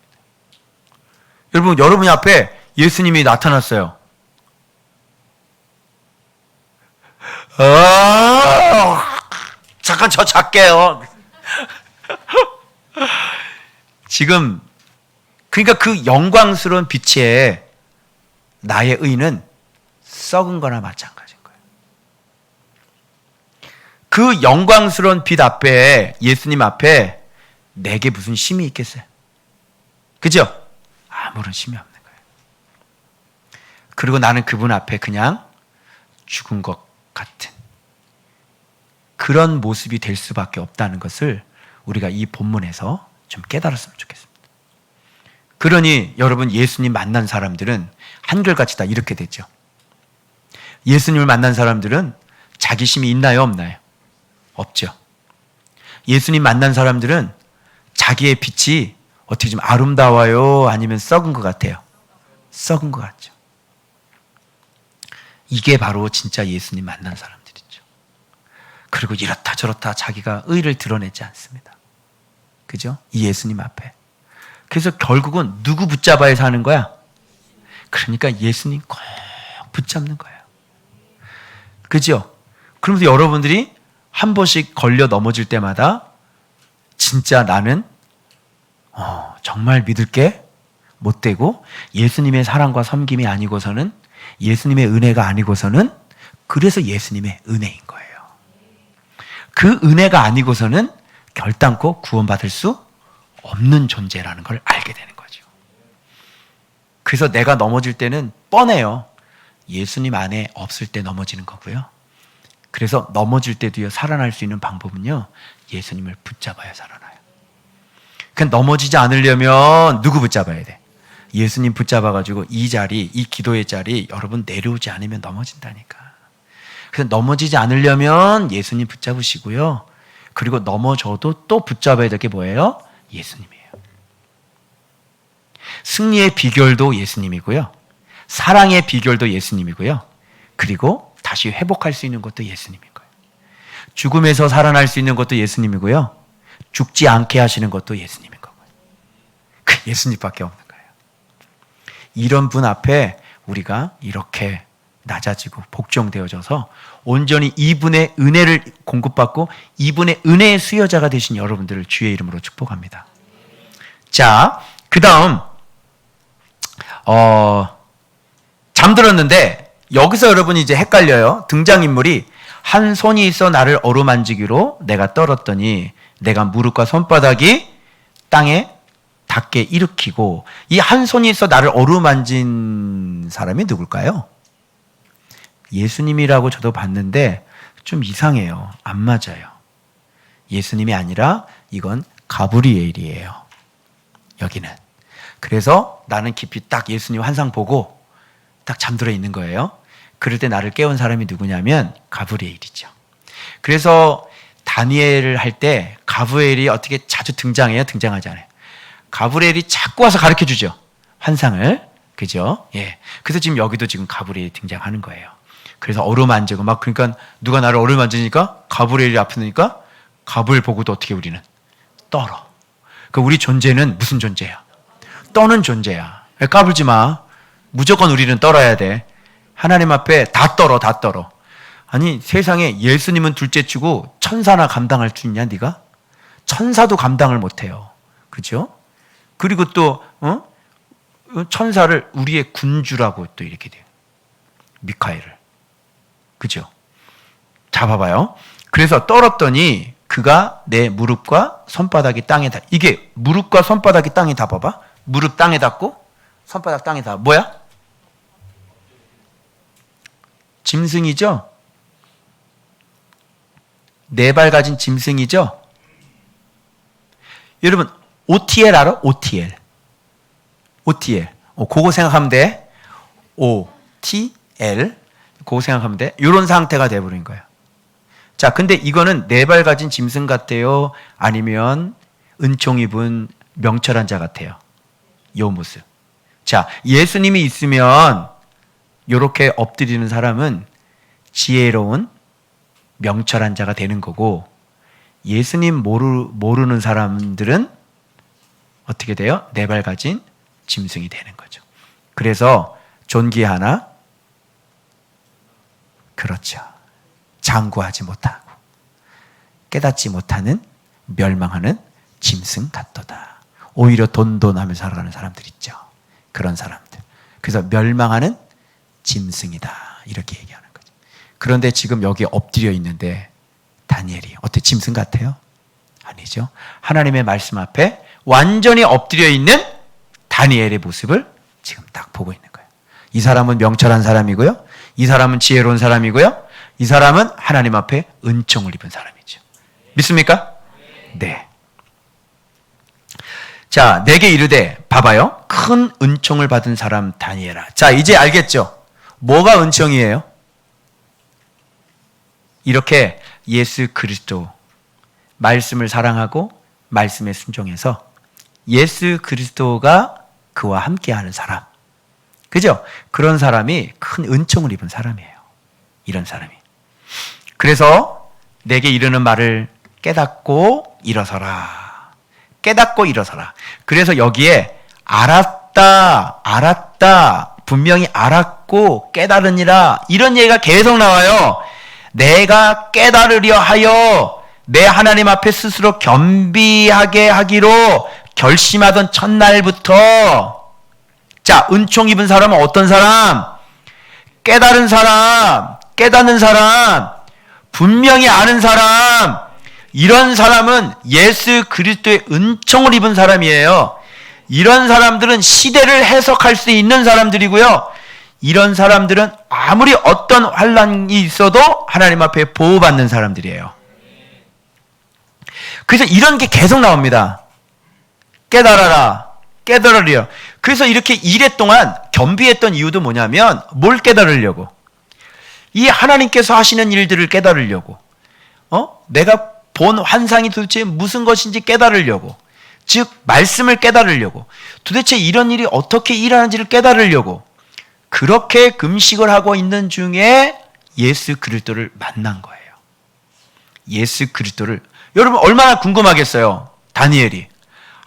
여러분 앞에 예수님이 나타났어요. 잠깐 저 잘게요. 지금 그러니까 그 영광스러운 빛에 나의 의는 썩은 거나 마찬가지인 거예요. 그 영광스러운 빛 앞에, 예수님 앞에 내게 무슨 힘이 있겠어요? 그죠? 아무런 힘이 없는 거예요. 그리고 나는 그분 앞에 그냥 죽은 것 같은 그런 모습이 될 수밖에 없다는 것을 우리가 이 본문에서 좀 깨달았으면 좋겠습니다. 그러니 여러분, 예수님 만난 사람들은 한결같이 다 이렇게 됐죠. 예수님을 만난 사람들은 자기심이 있나요, 없나요? 없죠. 예수님 만난 사람들은 자기의 빛이 어떻게 좀 아름다워요? 아니면 썩은 것 같아요? 썩은 것 같죠. 이게 바로 진짜 예수님 만난 사람들이죠. 그리고 이렇다 저렇다 자기가 의를 드러내지 않습니다. 그죠? 이 예수님 앞에. 그래서 결국은 누구 붙잡아야 사는 거야? 그러니까 예수님 꼭 붙잡는 거예요. 그죠? 그러면서 여러분들이 한 번씩 걸려 넘어질 때마다 진짜 나는 정말 믿을 게 못 되고 예수님의 사랑과 섬김이 아니고서는, 예수님의 은혜가 아니고서는, 그래서 예수님의 은혜인 거예요. 그 은혜가 아니고서는 결단코 구원받을 수 없는 존재라는 걸 알게 되는 거죠. 그래서 내가 넘어질 때는 뻔해요. 예수님 안에 없을 때 넘어지는 거고요. 그래서 넘어질 때도요, 살아날 수 있는 방법은요, 예수님을 붙잡아야 살아나요. 그러니까 넘어지지 않으려면 누구 붙잡아야 돼? 예수님 붙잡아가지고 이 자리, 이 기도의 자리 여러분 내려오지 않으면 넘어진다니까. 그래서 넘어지지 않으려면 예수님 붙잡으시고요. 그리고 넘어져도 또 붙잡아야 될 게 뭐예요? 예수님이에요. 승리의 비결도 예수님이고요. 사랑의 비결도 예수님이고요. 그리고 다시 회복할 수 있는 것도 예수님인 거예요. 죽음에서 살아날 수 있는 것도 예수님이고요. 죽지 않게 하시는 것도 예수님인 거고요. 그 예수님밖에 없는 거예요. 이런 분 앞에 우리가 이렇게 낮아지고 복종되어져서 온전히 이분의 은혜를 공급받고 이분의 은혜의 수여자가 되신 여러분들을 주의 이름으로 축복합니다. 자, 그 다음 잠들었는데 여기서 여러분이 이제 헷갈려요. 등장인물이 한 손이 있어 나를 어루만지기로 내가 떨었더니 내가 무릎과 손바닥이 땅에 닿게 일으키고, 이 한 손이 있어 나를 어루만진 사람이 누굴까요? 예수님이라고 저도 봤는데 좀 이상해요. 안 맞아요. 예수님이 아니라 이건 가브리엘이에요. 여기는. 그래서 나는 깊이 딱 예수님 환상 보고 딱 잠들어 있는 거예요. 그럴 때 나를 깨운 사람이 누구냐면 가브리엘이죠. 그래서 다니엘을 할 때 가브리엘이 어떻게 자주 등장해요? 등장하지 않아요. 가브리엘이 자꾸 와서 가르쳐 주죠. 환상을. 그죠? 예. 그래서 지금 여기도 지금 가브리엘이 등장하는 거예요. 그래서 어루만지고 막, 그러니까 누가 나를 어루만지니까 가브리엘이 아프니까 가브리엘 보고도 어떻게 우리는 떨어. 그러니까 우리 존재는 무슨 존재야? 떠는 존재야. 까불지 마. 무조건 우리는 떨어야 돼. 하나님 앞에 다 떨어, 다 떨어. 아니, 세상에 예수님은 둘째치고 천사나 감당할 수 있냐, 네가? 천사도 감당을 못해요. 그죠? 그리고 또 천사를 우리의 군주라고 또 이렇게 돼요. 미카엘을. 그죠? 잡아봐요. 그래서 떨었더니 그가 내 무릎과 손바닥이 땅에 닿. 이게 무릎과 손바닥이 땅에 닿아봐. 무릎 땅에 닿고 손바닥 땅에 닿아. 뭐야? 짐승이죠? 네 발 가진 짐승이죠? 여러분, OTL 알아? OTL. OTL. 그거 생각하면 돼. OTL. 그거 생각하면 돼. 이런 상태가 돼버린 거야. 자, 근데 이거는 네 발 가진 짐승 같아요? 아니면 은총 입은 명철한 자 같아요? 요 모습. 자, 예수님이 있으면 이렇게 엎드리는 사람은 지혜로운 명철한 자가 되는 거고, 예수님 모르는 사람들은 어떻게 돼요? 네 발 가진 짐승이 되는 거죠. 그래서 존귀하나, 그렇죠, 장구하지 못하고 깨닫지 못하는 멸망하는 짐승 같도다. 오히려 돈돈하면서 살아가는 사람들 있죠. 그런 사람들. 그래서 멸망하는 짐승이다 이렇게 얘기하는 거죠. 그런데 지금 여기 엎드려 있는데 다니엘이 어때? 짐승 같아요? 아니죠. 하나님의 말씀 앞에 완전히 엎드려 있는 다니엘의 모습을 지금 딱 보고 있는 거예요. 이 사람은 명철한 사람이고요. 이 사람은 지혜로운 사람이고요. 이 사람은 하나님 앞에 은총을 입은 사람이죠. 믿습니까? 네. 자, 내게 이르되 봐봐요. 큰 은총을 받은 사람 다니엘아. 자, 이제 알겠죠? 뭐가 은총이에요? 이렇게 예수 그리스도 말씀을 사랑하고 말씀에 순종해서 예수 그리스도가 그와 함께하는 사람. 그죠? 그런 사람이 큰 은총을 입은 사람이에요. 이런 사람이. 그래서 내게 이르는 말을 깨닫고 일어서라. 깨닫고 일어서라. 그래서 여기에 알았다, 분명히 알았고 깨달으니라 이런 얘기가 계속 나와요. 내가 깨달으려 하여 내 하나님 앞에 스스로 겸비하게 하기로 결심하던 첫날부터. 자, 은총 입은 사람은 어떤 사람? 깨달은 사람, 깨닫는 사람, 분명히 아는 사람. 이런 사람은 예수 그리스도의 은총을 입은 사람이에요. 이런 사람들은 시대를 해석할 수 있는 사람들이고요. 이런 사람들은 아무리 어떤 환난이 있어도 하나님 앞에 보호받는 사람들이에요. 그래서 이런 게 계속 나옵니다. 깨달아라, 깨달으려. 그래서 이렇게 이랫동안 겸비했던 이유도 뭐냐면 뭘 깨달으려고? 이 하나님께서 하시는 일들을 깨달으려고. 내가 본 환상이 도대체 무슨 것인지 깨달으려고. 즉 말씀을 깨달으려고. 도대체 이런 일이 어떻게 일하는지를 깨달으려고. 그렇게 금식을 하고 있는 중에 예수 그리스도를 만난 거예요. 예수 그리스도를. 여러분 얼마나 궁금하겠어요. 다니엘이.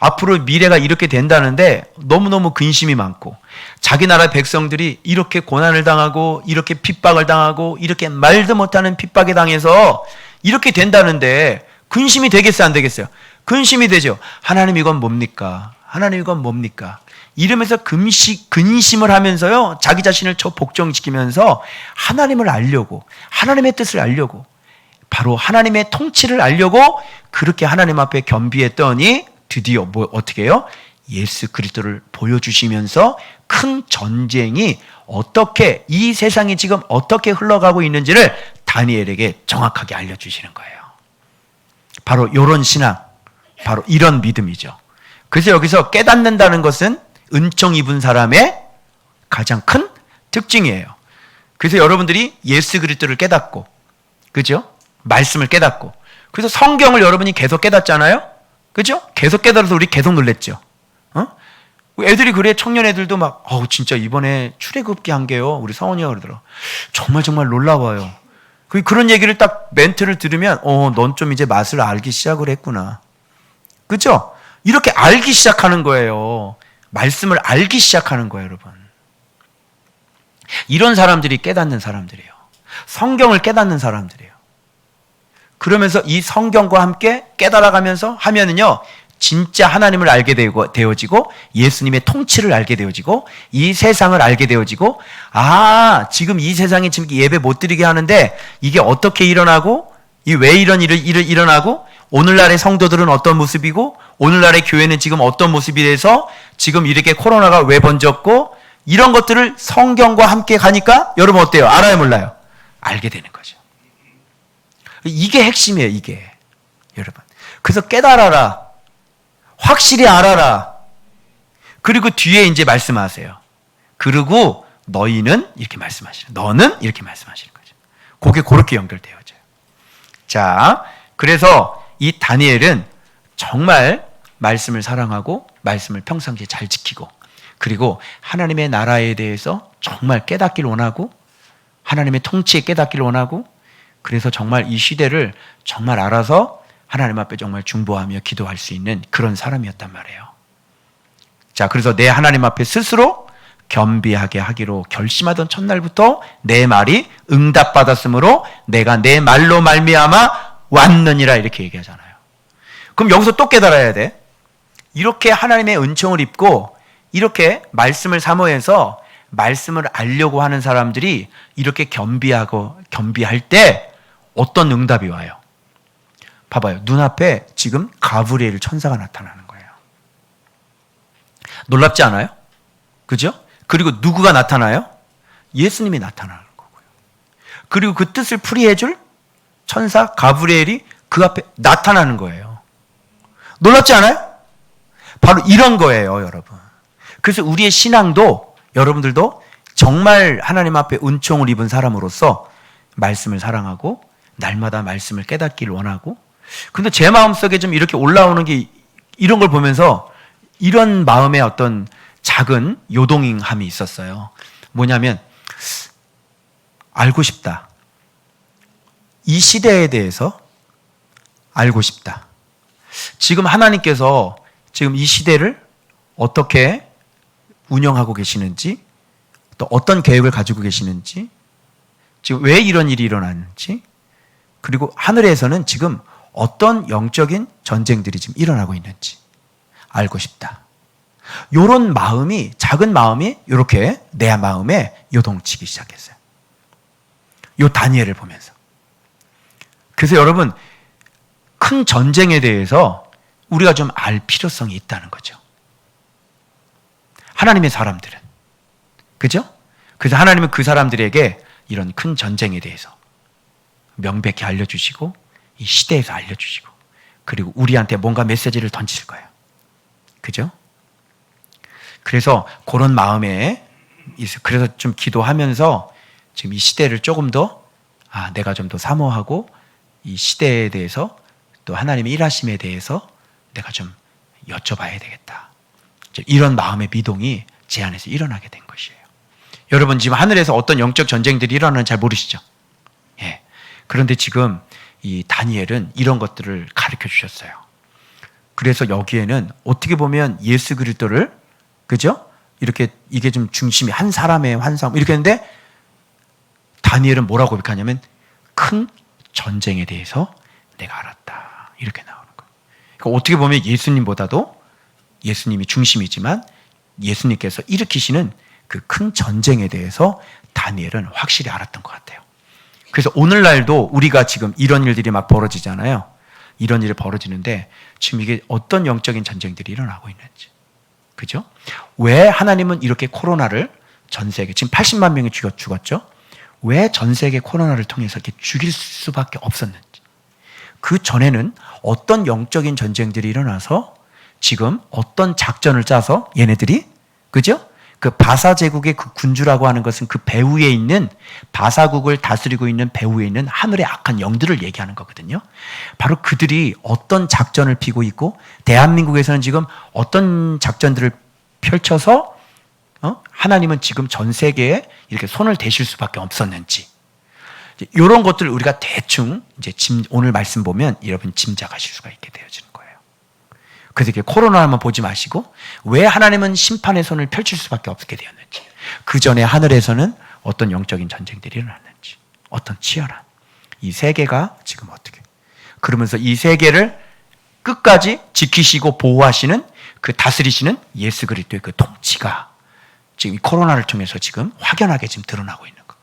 앞으로 미래가 이렇게 된다는데 너무너무 근심이 많고 자기 나라 백성들이 이렇게 고난을 당하고 이렇게 핍박을 당하고 이렇게 말도 못하는 핍박에 당해서 이렇게 된다는데 근심이 되겠어요? 안 되겠어요? 근심이 되죠. 하나님 이건 뭡니까? 하나님 이건 뭡니까? 이러면서 근심을 하면서요. 자기 자신을 복종시키면서 하나님을 알려고 하나님의 뜻을 알려고 바로 하나님의 통치를 알려고 그렇게 하나님 앞에 겸비했더니 드디어 어떻게 해요? 예수 그리스도를 보여주시면서 큰 전쟁이 어떻게 이 세상이 지금 어떻게 흘러가고 있는지를 다니엘에게 정확하게 알려주시는 거예요. 바로 이런 신앙, 바로 이런 믿음이죠. 그래서 여기서 깨닫는다는 것은 은총 입은 사람의 가장 큰 특징이에요. 그래서 여러분들이 예수 그리스도를 깨닫고, 그죠? 말씀을 깨닫고, 그래서 성경을 여러분이 계속 깨닫잖아요. 그죠? 계속 깨달아서 우리 계속 놀랬죠. 애들이 그래. 청년 애들도 막 진짜 이번에 출애굽기 한 게요. 우리 성원이가 그러더라. 정말 놀라워요. 그런 얘기를 딱 멘트를 들으면 넌 좀 이제 맛을 알기 시작을 했구나. 그죠? 이렇게 알기 시작하는 거예요. 말씀을 알기 시작하는 거예요, 여러분. 이런 사람들이 깨닫는 사람들이에요. 성경을 깨닫는 사람들이에요. 그러면서 이 성경과 함께 깨달아가면서 하면은요, 진짜 하나님을 알게 되어지고 예수님의 통치를 알게 되어지고 이 세상을 알게 되어지고 지금 이 세상에 지금 예배 못 드리게 하는데 이게 어떻게 일어나고 왜 이런 일이 일어나고 오늘날의 성도들은 어떤 모습이고 오늘날의 교회는 지금 어떤 모습이 돼서 지금 이렇게 코로나가 왜 번졌고 이런 것들을 성경과 함께 가니까 여러분 어때요? 알아요, 몰라요? 알게 되는 거죠. 이게 핵심이에요, 이게. 여러분. 그래서 깨달아라. 확실히 알아라. 그리고 뒤에 이제 말씀하세요. 그리고 너희는 이렇게 말씀하시는, 너는 이렇게 말씀하시는 거죠. 그게 그렇게 연결되어져요. 자, 그래서 이 다니엘은 정말 말씀을 사랑하고 말씀을 평상시에 잘 지키고 그리고 하나님의 나라에 대해서 정말 깨닫기를 원하고 하나님의 통치에 깨닫기를 원하고 그래서 정말 이 시대를 정말 알아서 하나님 앞에 정말 중보하며 기도할 수 있는 그런 사람이었단 말이에요. 자, 그래서 내 하나님 앞에 스스로 겸비하게 하기로 결심하던 첫날부터 내 말이 응답받았으므로 내가 내 말로 말미암아 왔느니라 이렇게 얘기하잖아요. 그럼 여기서 또 깨달아야 돼. 이렇게 하나님의 은총을 입고 이렇게 말씀을 사모해서 말씀을 알려고 하는 사람들이 이렇게 겸비할 때 어떤 응답이 와요? 봐봐요. 눈앞에 지금 가브리엘 천사가 나타나는 거예요. 놀랍지 않아요? 그죠? 그리고 누구가 나타나요? 예수님이 나타나는 거고요. 그리고 그 뜻을 풀이해줄 천사 가브리엘이 그 앞에 나타나는 거예요. 놀랍지 않아요? 바로 이런 거예요, 여러분. 그래서 우리의 신앙도 여러분들도 정말 하나님 앞에 은총을 입은 사람으로서 말씀을 사랑하고 날마다 말씀을 깨닫기를 원하고, 근데 제 마음속에 좀 이렇게 올라오는 게 이런 걸 보면서 이런 마음의 어떤 작은 요동함이 있었어요. 뭐냐면 알고 싶다. 이 시대에 대해서 알고 싶다. 지금 하나님께서 지금 이 시대를 어떻게 운영하고 계시는지, 또 어떤 계획을 가지고 계시는지, 지금 왜 이런 일이 일어나는지, 그리고 하늘에서는 지금 어떤 영적인 전쟁들이 지금 일어나고 있는지 알고 싶다. 이런 마음이, 작은 마음이 이렇게 내 마음에 요동치기 시작했어요. 요 다니엘을 보면서. 그래서 여러분, 큰 전쟁에 대해서 우리가 좀 알 필요성이 있다는 거죠. 하나님의 사람들은. 그죠? 그래서 하나님은 그 사람들에게 이런 큰 전쟁에 대해서 명백히 알려주시고, 이 시대에서 알려주시고, 그리고 우리한테 뭔가 메시지를 던질 거예요. 그죠? 그래서 그런 마음에, 그래서 좀 기도하면서 지금 이 시대를 조금 더, 내가 좀 더 사모하고, 이 시대에 대해서 또 하나님의 일하심에 대해서 내가 좀 여쭤봐야 되겠다. 이런 마음의 미동이 제 안에서 일어나게 된 것이에요. 여러분, 지금 하늘에서 어떤 영적 전쟁들이 일어나는지 잘 모르시죠? 예. 그런데 지금 이 다니엘은 이런 것들을 가르쳐 주셨어요. 그래서 여기에는 어떻게 보면 예수 그리스도를, 그죠? 이렇게 이게 좀 중심이 한 사람의 환상 이렇게 했는데, 다니엘은 뭐라고 고백하냐면 큰 전쟁에 대해서 내가 알았다. 이렇게 나오는 거예요. 그러니까 어떻게 보면 예수님보다도, 예수님이 중심이지만 예수님께서 일으키시는 그 큰 전쟁에 대해서 다니엘은 확실히 알았던 것 같아요. 그래서 오늘날도 우리가 지금 이런 일들이 막 벌어지잖아요. 이런 일이 벌어지는데 지금 이게 어떤 영적인 전쟁들이 일어나고 있는지. 그죠? 왜 하나님은 이렇게 코로나를 전 세계, 지금 80만 명이 죽었죠? 왜 전 세계 코로나를 통해서 이렇게 죽일 수밖에 없었는지. 그 전에는 어떤 영적인 전쟁들이 일어나서 지금 어떤 작전을 짜서 얘네들이, 그죠? 그 바사 제국의 그 군주라고 하는 것은 그 배후에 있는, 바사국을 다스리고 있는 배후에 있는 하늘의 악한 영들을 얘기하는 거거든요. 바로 그들이 어떤 작전을 피고 있고, 대한민국에서는 지금 어떤 작전들을 펼쳐서 하나님은 지금 전 세계에 이렇게 손을 대실 수밖에 없었는지, 이런 것들을 우리가 대충 이제 오늘 말씀 보면 여러분 짐작하실 수가 있게 되어지는 거예요. 그래서 이렇게 코로나만 보지 마시고 왜 하나님은 심판의 손을 펼칠 수밖에 없게 되었는지, 그 전에 하늘에서는 어떤 영적인 전쟁들이 일어났는지, 어떤 치열한 이 세계가 지금 어떻게, 그러면서 이 세계를 끝까지 지키시고 보호하시는, 그 다스리시는 예수 그리스도의 그 통치가 지금 이 코로나를 통해서 지금 확연하게 지금 드러나고 있는 거.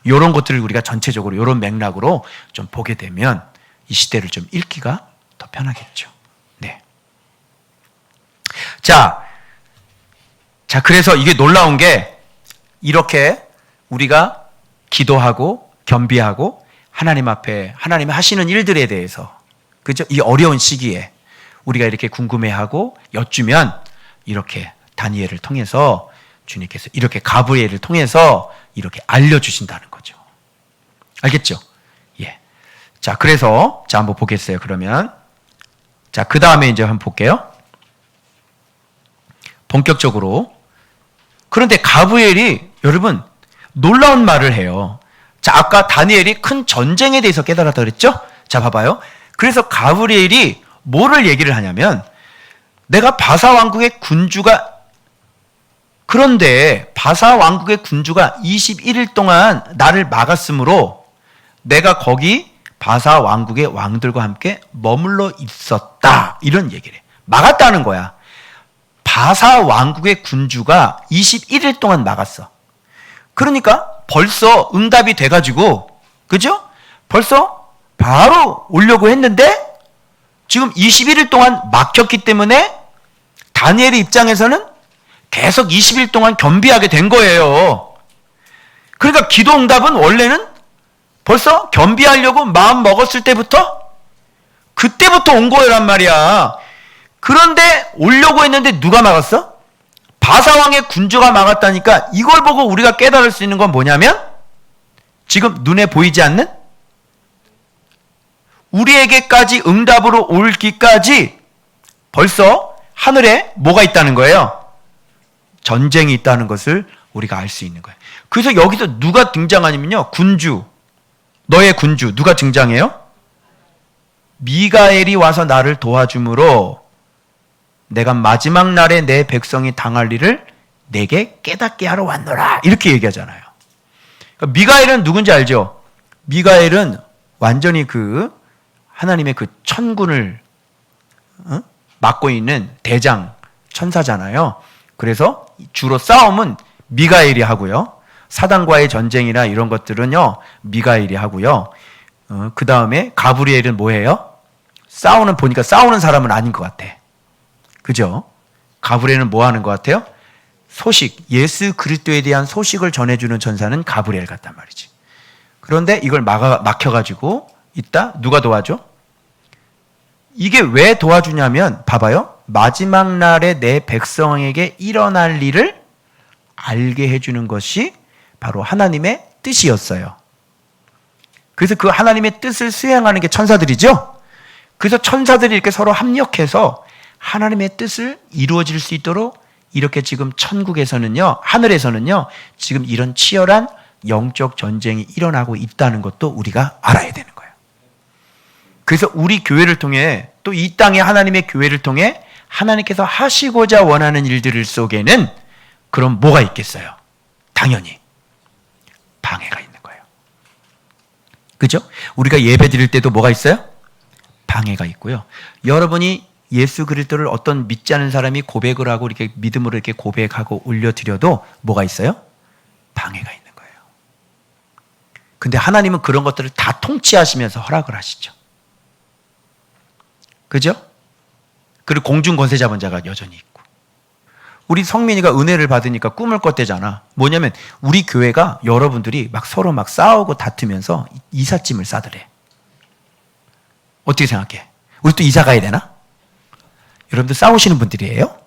이런 것들을 우리가 전체적으로 이런 맥락으로 좀 보게 되면 이 시대를 좀 읽기가 더 편하겠죠. 네. 자, 그래서 이게 놀라운 게, 이렇게 우리가 기도하고 겸비하고 하나님 앞에 하나님이 하시는 일들에 대해서, 그죠? 이 어려운 시기에 우리가 이렇게 궁금해하고 여쭈면 이렇게 다니엘을 통해서 주님께서, 이렇게 가브리엘을 통해서 이렇게 알려주신다는 거죠. 알겠죠? 예. 자, 그래서, 한번 보겠어요, 그러면. 자, 그 다음에 이제 한번 볼게요. 본격적으로. 그런데 가브리엘이, 여러분, 놀라운 말을 해요. 자, 아까 다니엘이 큰 전쟁에 대해서 깨달았다 그랬죠? 자, 봐봐요. 그래서 가브리엘이 뭐를 얘기를 하냐면, 내가 바사 왕국의 군주가, 그런데 바사 왕국의 군주가 21일 동안 나를 막았으므로 내가 거기 바사 왕국의 왕들과 함께 머물러 있었다. 이런 얘기를 해. 막았다는 거야. 바사 왕국의 군주가 21일 동안 막았어. 그러니까 벌써 응답이 돼가지고, 그죠? 벌써 바로 오려고 했는데 지금 21일 동안 막혔기 때문에 다니엘의 입장에서는 계속 20일 동안 겸비하게 된 거예요. 그러니까 기도 응답은 원래는 벌써 겸비하려고 마음 먹었을 때부터 그때부터 온 거란 말이야. 그런데 오려고 했는데 누가 막았어? 바사왕의 군주가 막았다니까. 이걸 보고 우리가 깨달을 수 있는 건 뭐냐면 지금 눈에 보이지 않는 우리에게까지 응답으로 올기까지 벌써 하늘에 뭐가 있다는 거예요? 전쟁이 있다는 것을 우리가 알 수 있는 거예요. 그래서 여기서 누가 등장하냐면요. 군주, 너의 군주 누가 등장해요? 미가엘이 와서 나를 도와줌으로 내가 마지막 날에 내 백성이 당할 일을 내게 깨닫게 하러 왔노라. 이렇게 얘기하잖아요. 그러니까 미가엘은 누군지 알죠? 미가엘은 완전히 그 하나님의 그 천군을 맡고 있는 대장 천사잖아요. 그래서 주로 싸움은 미가엘이 하고요. 사단과의 전쟁이나 이런 것들은요, 미가엘이 하고요. 그 다음에 가브리엘은 뭐예요? 보니까 싸우는 사람은 아닌 것 같아. 그죠? 가브리엘은 뭐 하는 것 같아요? 소식, 예수 그리스도에 대한 소식을 전해주는 전사는 가브리엘 같단 말이지. 그런데 이걸 막혀가지고 있다? 누가 도와줘? 이게 왜 도와주냐면, 봐봐요. 마지막 날에 내 백성에게 일어날 일을 알게 해주는 것이 바로 하나님의 뜻이었어요. 그래서 그 하나님의 뜻을 수행하는 게 천사들이죠. 그래서 천사들이 이렇게 서로 합력해서 하나님의 뜻을 이루어질 수 있도록 이렇게 지금 천국에서는요, 하늘에서는요, 지금 이런 치열한 영적 전쟁이 일어나고 있다는 것도 우리가 알아야 되는 거예요. 그래서 우리 교회를 통해 또 이 땅의 하나님의 교회를 통해 하나님께서 하시고자 원하는 일들 속에는 그럼 뭐가 있겠어요? 당연히 방해가 있는 거예요. 그죠? 우리가 예배 드릴 때도 뭐가 있어요? 방해가 있고요. 여러분이 예수 그리스도를 어떤 믿지 않은 사람이 고백을 하고 이렇게 믿음으로 이렇게 고백하고 올려드려도 뭐가 있어요? 방해가 있는 거예요. 근데 하나님은 그런 것들을 다 통치하시면서 허락을 하시죠. 그죠? 그리고 공중 권세 잡은 자가 여전히 있고. 우리 성민이가 은혜를 받으니까 꿈을 꿨대잖아. 뭐냐면 우리 교회가 여러분들이 막 서로 막 싸우고 다투면서 이삿짐을 싸더래. 어떻게 생각해? 우리 또 이사 가야 되나? 여러분들 싸우시는 분들이에요?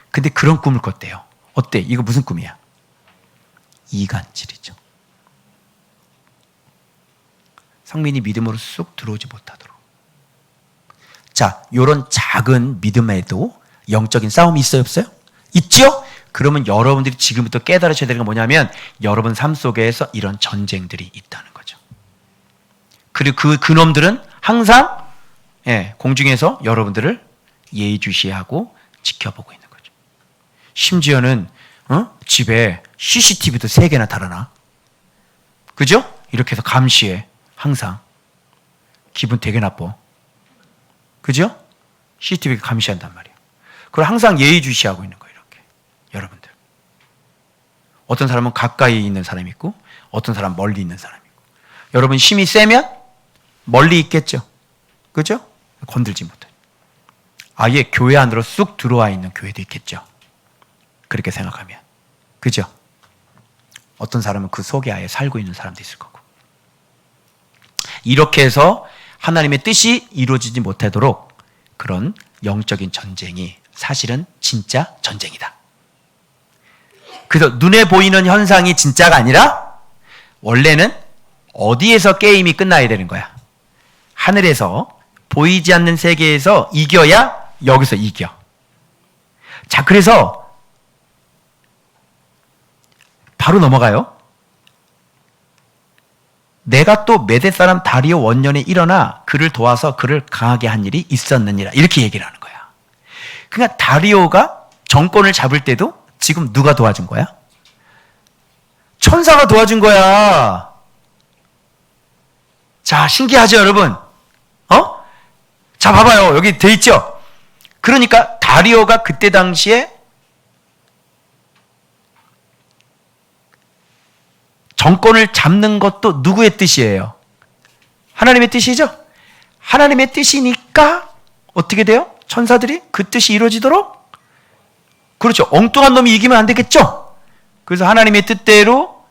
근데 그런 꿈을 꿨대요. 어때? 이거 무슨 꿈이야? 이간질이죠. 성민이 믿음으로 쑥 들어오지 못하도록. 자, 요런 작은 믿음에도 영적인 싸움이 있어요, 없어요? 있죠? 그러면 여러분들이 지금부터 깨달으셔야 되는 건 뭐냐면 여러분 삶 속에서 이런 전쟁들이 있다는 거죠. 그리고 그놈들은 항상 공중에서 여러분들을 예의주시하고 지켜보고 있는 거죠. 심지어는 집에 CCTV도 3개나 달아놔. 그죠? 이렇게 해서 감시해. 항상. 기분 되게 나빠. 그죠? CCTV가 감시한단 말이에요. 그걸 항상 예의주시하고 있는 거예요. 이렇게. 여러분들. 어떤 사람은 가까이 있는 사람이 있고 어떤 사람은 멀리 있는 사람이 있고. 여러분 힘이 세면 멀리 있겠죠. 그죠? 건들지 못해. 아예 교회 안으로 쑥 들어와 있는 교회도 있겠죠. 그렇게 생각하면. 그죠? 어떤 사람은 그 속에 아예 살고 있는 사람도 있을 거고. 이렇게 해서 하나님의 뜻이 이루어지지 못하도록 그런 영적인 전쟁이 사실은 진짜 전쟁이다. 그래서 눈에 보이는 현상이 진짜가 아니라 원래는 어디에서 게임이 끝나야 되는 거야? 하늘에서 보이지 않는 세계에서 이겨야 여기서 이겨. 자, 그래서 바로 넘어가요. 내가 또 메대 사람 다리오 원년에 일어나 그를 도와서 그를 강하게 한 일이 있었느니라. 이렇게 얘기를 하는 거야. 그러니까 다리오가 정권을 잡을 때도 지금 누가 도와준 거야? 천사가 도와준 거야. 자, 신기하죠, 여러분? 자, 봐봐요. 여기 돼 있죠? 그러니까 다리오가 그때 당시에 정권을 잡는 것도 누구의 뜻이에요? 하나님의 뜻이죠? 하나님의 뜻이니까 어떻게 돼요? 천사들이 그 뜻이 이루어지도록? 그렇죠. 엉뚱한 놈이 이기면 안 되겠죠? 그래서 하나님의 뜻대로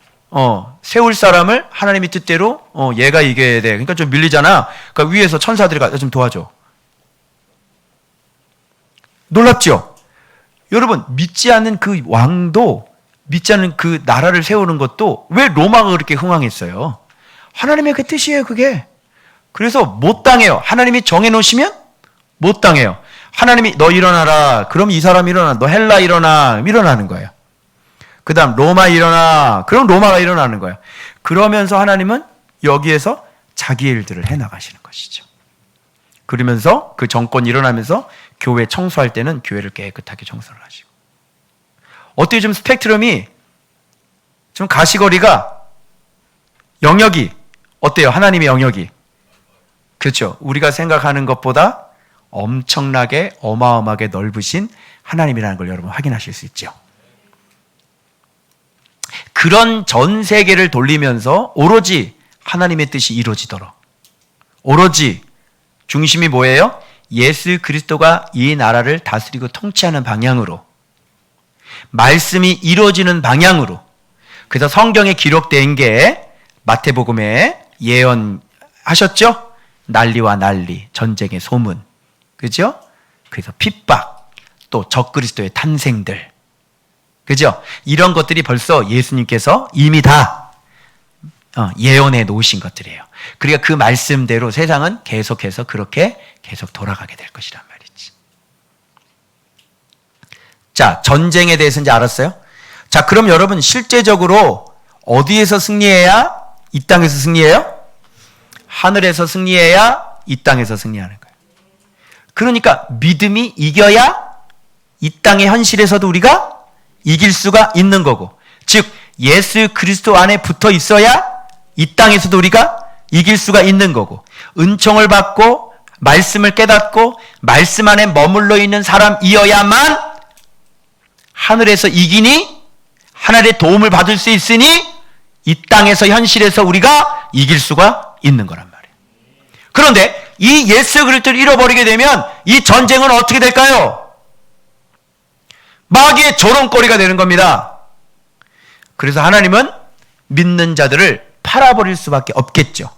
세울 사람을 하나님의 뜻대로 얘가 이겨야 돼. 그러니까 좀 밀리잖아. 그러니까 위에서 천사들이 가서 좀 도와줘. 놀랍죠? 여러분, 믿지 않는 그 왕도, 믿지 않는 그 나라를 세우는 것도 왜 로마가 그렇게 흥왕했어요? 하나님의 그 뜻이에요, 그게. 그래서 못 당해요. 하나님이 정해놓으시면 못 당해요. 하나님이 너 일어나라. 그럼 이 사람 일어나. 너 헬라 일어나. 일어나는 거예요. 그 다음 로마 일어나. 그럼 로마가 일어나는 거예요. 그러면서 하나님은 여기에서 자기 일들을 해나가시는 것이죠. 그러면서 그 정권이 일어나면서 교회 청소할 때는 교회를 깨끗하게 청소를 하시고. 어때요? 좀 스펙트럼이 좀 가시거리가 영역이 어때요? 하나님의 영역이. 그렇죠. 우리가 생각하는 것보다 엄청나게 어마어마하게 넓으신 하나님이라는 걸 여러분 확인하실 수 있죠. 그런 전 세계를 돌리면서 오로지 하나님의 뜻이 이루어지도록, 오로지 중심이 뭐예요? 예수 그리스도가 이 나라를 다스리고 통치하는 방향으로, 말씀이 이루어지는 방향으로. 그래서 성경에 기록된 게 마태복음에 예언하셨죠? 난리와 난리, 전쟁의 소문, 그죠? 그래서 핍박, 또 적그리스도의 탄생들, 그죠? 이런 것들이 벌써 예수님께서 이미 다 예언해 놓으신 것들이에요. 그러니까 그 말씀대로 세상은 계속해서 그렇게 계속 돌아가게 될 것이란 말이지. 자, 전쟁에 대해서 이제 알았어요? 자, 그럼 여러분 실제적으로 어디에서 승리해야 이 땅에서 승리해요? 하늘에서 승리해야 이 땅에서 승리하는 거예요. 그러니까 믿음이 이겨야 이 땅의 현실에서도 우리가 이길 수가 있는 거고, 즉 예수 그리스도 안에 붙어 있어야 이 땅에서도 우리가 이길 수가 있는 거고, 은총을 받고 말씀을 깨닫고 말씀 안에 머물러 있는 사람이어야만 하늘에서 이기니, 하늘의 도움을 받을 수 있으니 이 땅에서 현실에서 우리가 이길 수가 있는 거란 말이에요. 그런데 이 예수 그리스도를 잃어버리게 되면 이 전쟁은 어떻게 될까요? 마귀의 조롱거리가 되는 겁니다. 그래서 하나님은 믿는 자들을 팔아버릴 수밖에 없겠죠.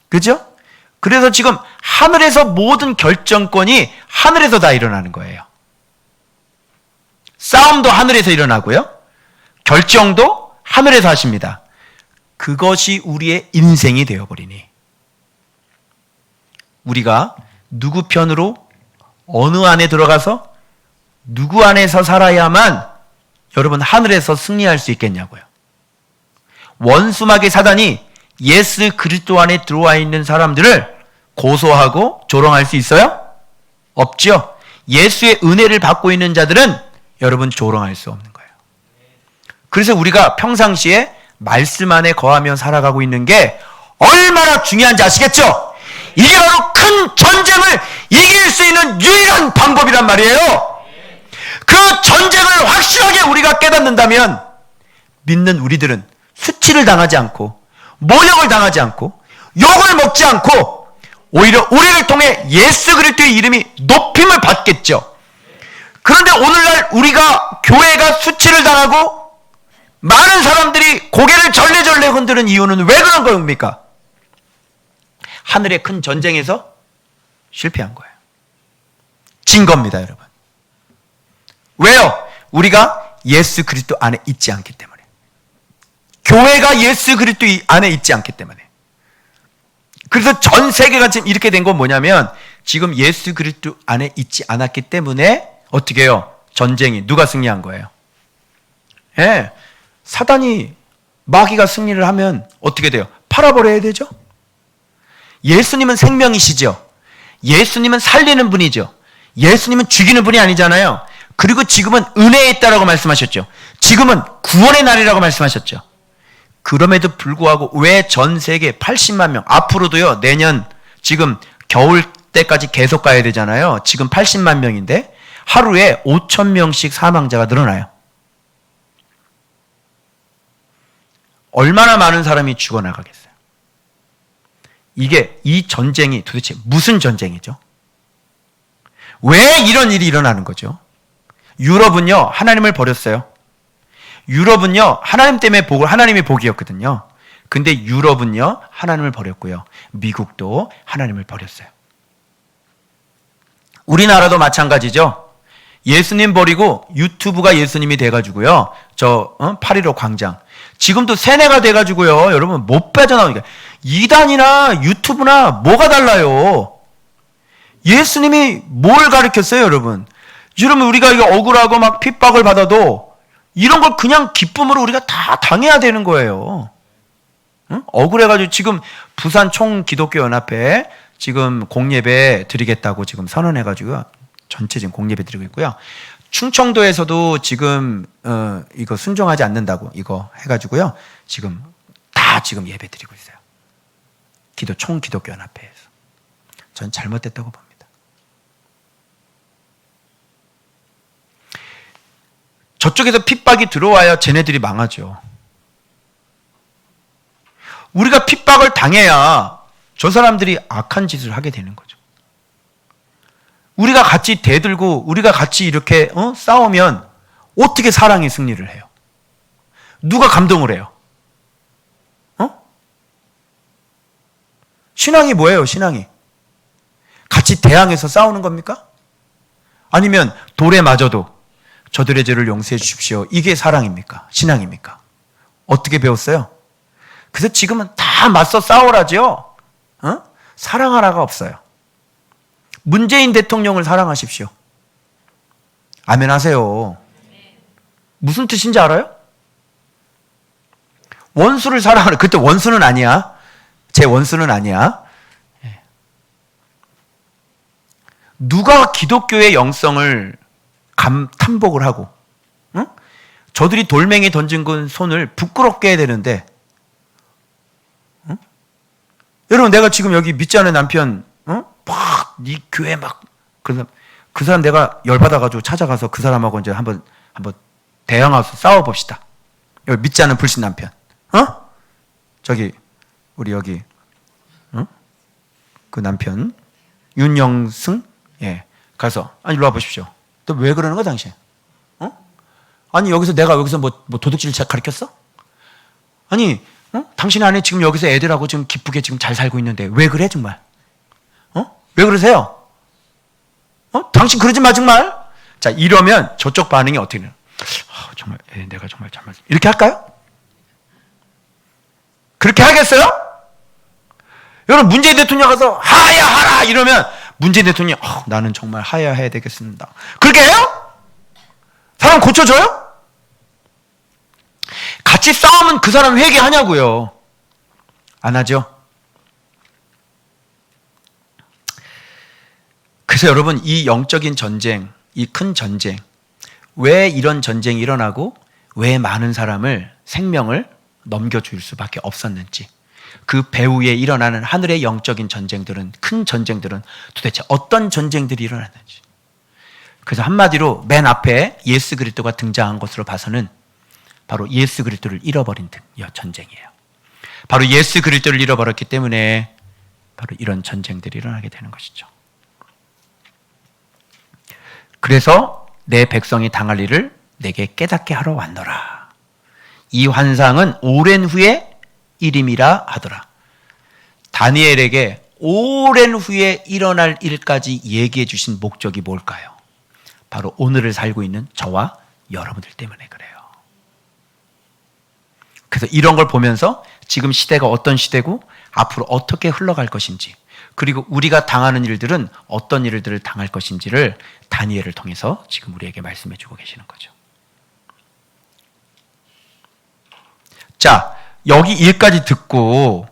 그죠? 그래서 지금 하늘에서 모든 결정권이 하늘에서 다 일어나는 거예요. 싸움도 하늘에서 일어나고요. 결정도 하늘에서 하십니다. 그것이 우리의 인생이 되어버리니 우리가 누구 편으로 어느 안에 들어가서 누구 안에서 살아야만 여러분 하늘에서 승리할 수 있겠냐고요. 원수마귀 사단이 예수 그리스도 안에 들어와 있는 사람들을 고소하고 조롱할 수 있어요? 없죠. 예수의 은혜를 받고 있는 자들은 여러분 조롱할 수 없는 거예요. 그래서 우리가 평상시에 말씀 안에 거하며 살아가고 있는 게 얼마나 중요한지 아시겠죠? 이게 바로 큰 전쟁을 이길 수 있는 유일한 방법이란 말이에요. 그 전쟁을 확실하게 우리가 깨닫는다면 믿는 우리들은 수치를 당하지 않고 모욕을 당하지 않고 욕을 먹지 않고 오히려 우리를 통해 예수 그리스도의 이름이 높임을 받겠죠. 그런데 오늘날 우리가 교회가 수치를 당하고 많은 사람들이 고개를 절레절레 흔드는 이유는 왜 그런 겁니까? 하늘의 큰 전쟁에서 실패한 거예요. 진 겁니다, 여러분. 왜요? 우리가 예수 그리스도 안에 있지 않기 때문에. 교회가 예수 그리스도 안에 있지 않기 때문에. 그래서 전 세계가 지금 이렇게 된 건 뭐냐면 지금 예수 그리스도 안에 있지 않았기 때문에 어떻게 해요? 전쟁이 누가 승리한 거예요? 예, 사단이 마귀가 승리를 하면 어떻게 돼요? 팔아버려야 되죠? 예수님은 생명이시죠? 예수님은 살리는 분이죠? 예수님은 죽이는 분이 아니잖아요. 그리고 지금은 은혜에 있다라고 말씀하셨죠. 지금은 구원의 날이라고 말씀하셨죠. 그럼에도 불구하고 왜 전 세계 80만 명, 앞으로도요, 내년 지금 겨울 때까지 계속 가야 되잖아요. 지금 80만 명인데 하루에 5천 명씩 사망자가 늘어나요. 얼마나 많은 사람이 죽어나가겠어요. 이 전쟁이 도대체 무슨 전쟁이죠? 왜 이런 일이 일어나는 거죠? 유럽은요, 하나님을 버렸어요. 유럽은요, 하나님 때문에 하나님의 복이었거든요. 근데 유럽은요, 하나님을 버렸고요. 미국도 하나님을 버렸어요. 우리나라도 마찬가지죠. 예수님 버리고 유튜브가 예수님이 돼가지고요. 8.15 광장. 지금도 세뇌가 돼가지고요. 여러분 못 빠져나오니까. 이단이나 유튜브나 뭐가 달라요? 예수님이 뭘 가르쳤어요, 여러분? 여러분, 우리가 이거 억울하고 막 핍박을 받아도 이런 걸 그냥 기쁨으로 우리가 다 당해야 되는 거예요. 응? 억울해가지고 지금 부산 총기독교연합회 지금 공예배 드리겠다고 지금 선언해가지고요. 전체 지금 공예배 드리고 있고요. 충청도에서도 지금 이거 순종하지 않는다고 이거 해가지고요. 지금 다 지금 예배 드리고 있어요. 총기독교연합회에서. 전 잘못됐다고 봅니다. 저쪽에서 핍박이 들어와야 쟤네들이 망하죠. 우리가 핍박을 당해야 저 사람들이 악한 짓을 하게 되는 거죠. 우리가 같이 대들고 우리가 같이 이렇게 싸우면 어떻게 사랑이 승리를 해요? 누가 감동을 해요? 신앙이 뭐예요, 신앙이? 같이 대항해서 싸우는 겁니까? 아니면 돌에 맞아도 저들의 죄를 용서해 주십시오. 이게 사랑입니까? 신앙입니까? 어떻게 배웠어요? 그래서 지금은 다 맞서 싸우라죠. 사랑하라가 없어요. 문재인 대통령을 사랑하십시오. 아멘 하세요. 무슨 뜻인지 알아요? 원수를 사랑하라. 그때 원수는 아니야. 제 원수는 아니야. 누가 기독교의 영성을 탐복을 하고, 저들이 돌멩이 던진 건 손을 부끄럽게 해야 되는데, 여러분, 내가 지금 여기 믿지 않은 남편, 네 교회 그 사람 내가 열받아가지고 찾아가서 그 사람하고 이제 한번 대항해서 싸워봅시다. 여기 믿지 않은 불신 남편, 저기 우리 여기 그 남편 윤영승, 가서 일로 와 보십시오. 너 왜 그러는 거야 당신? 아니 내가 여기서 뭐 도둑질 가르쳤어? 아니 당신 안에 지금 여기서 애들하고 지금 기쁘게 지금 잘 살고 있는데 왜 그래 정말? 왜 그러세요? 당신 그러지 마 정말. 자, 이러면 저쪽 반응이 어떻게 돼요? 정말 내가 정말 잘못 이렇게 할까요? 그렇게 하겠어요? 여러분, 문재인 대통령 가서 하야하라 이러면 문재인 대통령 나는 정말 하야해야 되겠습니다. 그렇게 해요? 사람 고쳐줘요? 같이 싸우면 그 사람 회개하냐고요. 안 하죠. 그래서 여러분, 이 영적인 전쟁, 이 큰 전쟁, 왜 이런 전쟁이 일어나고 왜 많은 사람을 생명을 넘겨줄 수밖에 없었는지, 그 배후에 일어나는 하늘의 영적인 전쟁들은, 큰 전쟁들은 도대체 어떤 전쟁들이 일어났는지. 그래서 한마디로 맨 앞에 예수 그리스도가 등장한 것으로 봐서는 바로 예수 그리스도를 잃어버린 전쟁이에요. 바로 예수 그리스도를 잃어버렸기 때문에 바로 이런 전쟁들이 일어나게 되는 것이죠. 그래서 내 백성이 당할 일을 내게 깨닫게 하러 왔노라. 이 환상은 오랜 후에 일임이라 하더라. 다니엘에게 오랜 후에 일어날 일까지 얘기해 주신 목적이 뭘까요? 바로 오늘을 살고 있는 저와 여러분들 때문에 그래요. 그래서 이런 걸 보면서 지금 시대가 어떤 시대고 앞으로 어떻게 흘러갈 것인지, 그리고 우리가 당하는 일들은 어떤 일들을 당할 것인지를 다니엘을 통해서 지금 우리에게 말씀해 주고 계시는 거죠. 자, 여기 일까지 듣고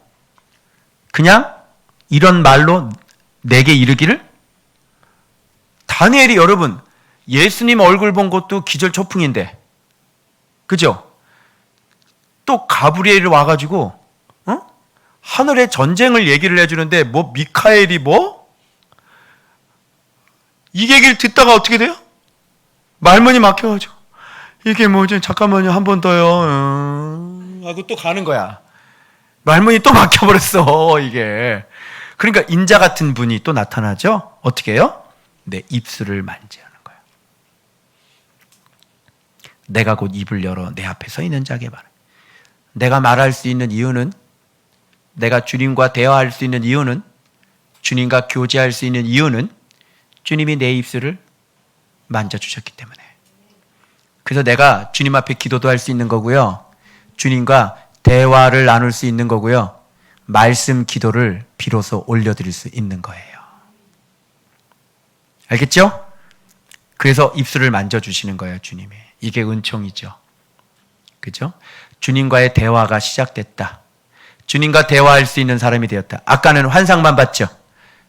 그냥 이런 말로 내게 이르기를, 다니엘이 여러분 예수님 얼굴 본 것도 기절초풍인데, 그죠? 또 가브리엘이 와가지고 하늘의 전쟁을 얘기를 해주는데 뭐 미카엘이 이 얘기를 듣다가 어떻게 돼요? 말문이 막혀가지고 이게 뭐지? 잠깐만요, 한 번 더요. 하고 또 가는 거야. 말문이 또 막혀버렸어, 이게. 그러니까 인자 같은 분이 또 나타나죠? 어떻게 해요? 내 입술을 만지하는 거야. 내가 곧 입을 열어 내 앞에 서 있는 자에게 말해. 내가 말할 수 있는 이유는, 내가 주님과 대화할 수 있는 이유는, 주님과 교제할 수 있는 이유는 주님이 내 입술을 만져주셨기 때문에. 그래서 내가 주님 앞에 기도도 할 수 있는 거고요. 주님과 대화를 나눌 수 있는 거고요. 말씀 기도를 비로소 올려드릴 수 있는 거예요. 알겠죠? 그래서 입술을 만져주시는 거예요, 주님이. 이게 은총이죠. 그죠? 주님과의 대화가 시작됐다. 주님과 대화할 수 있는 사람이 되었다. 아까는 환상만 봤죠?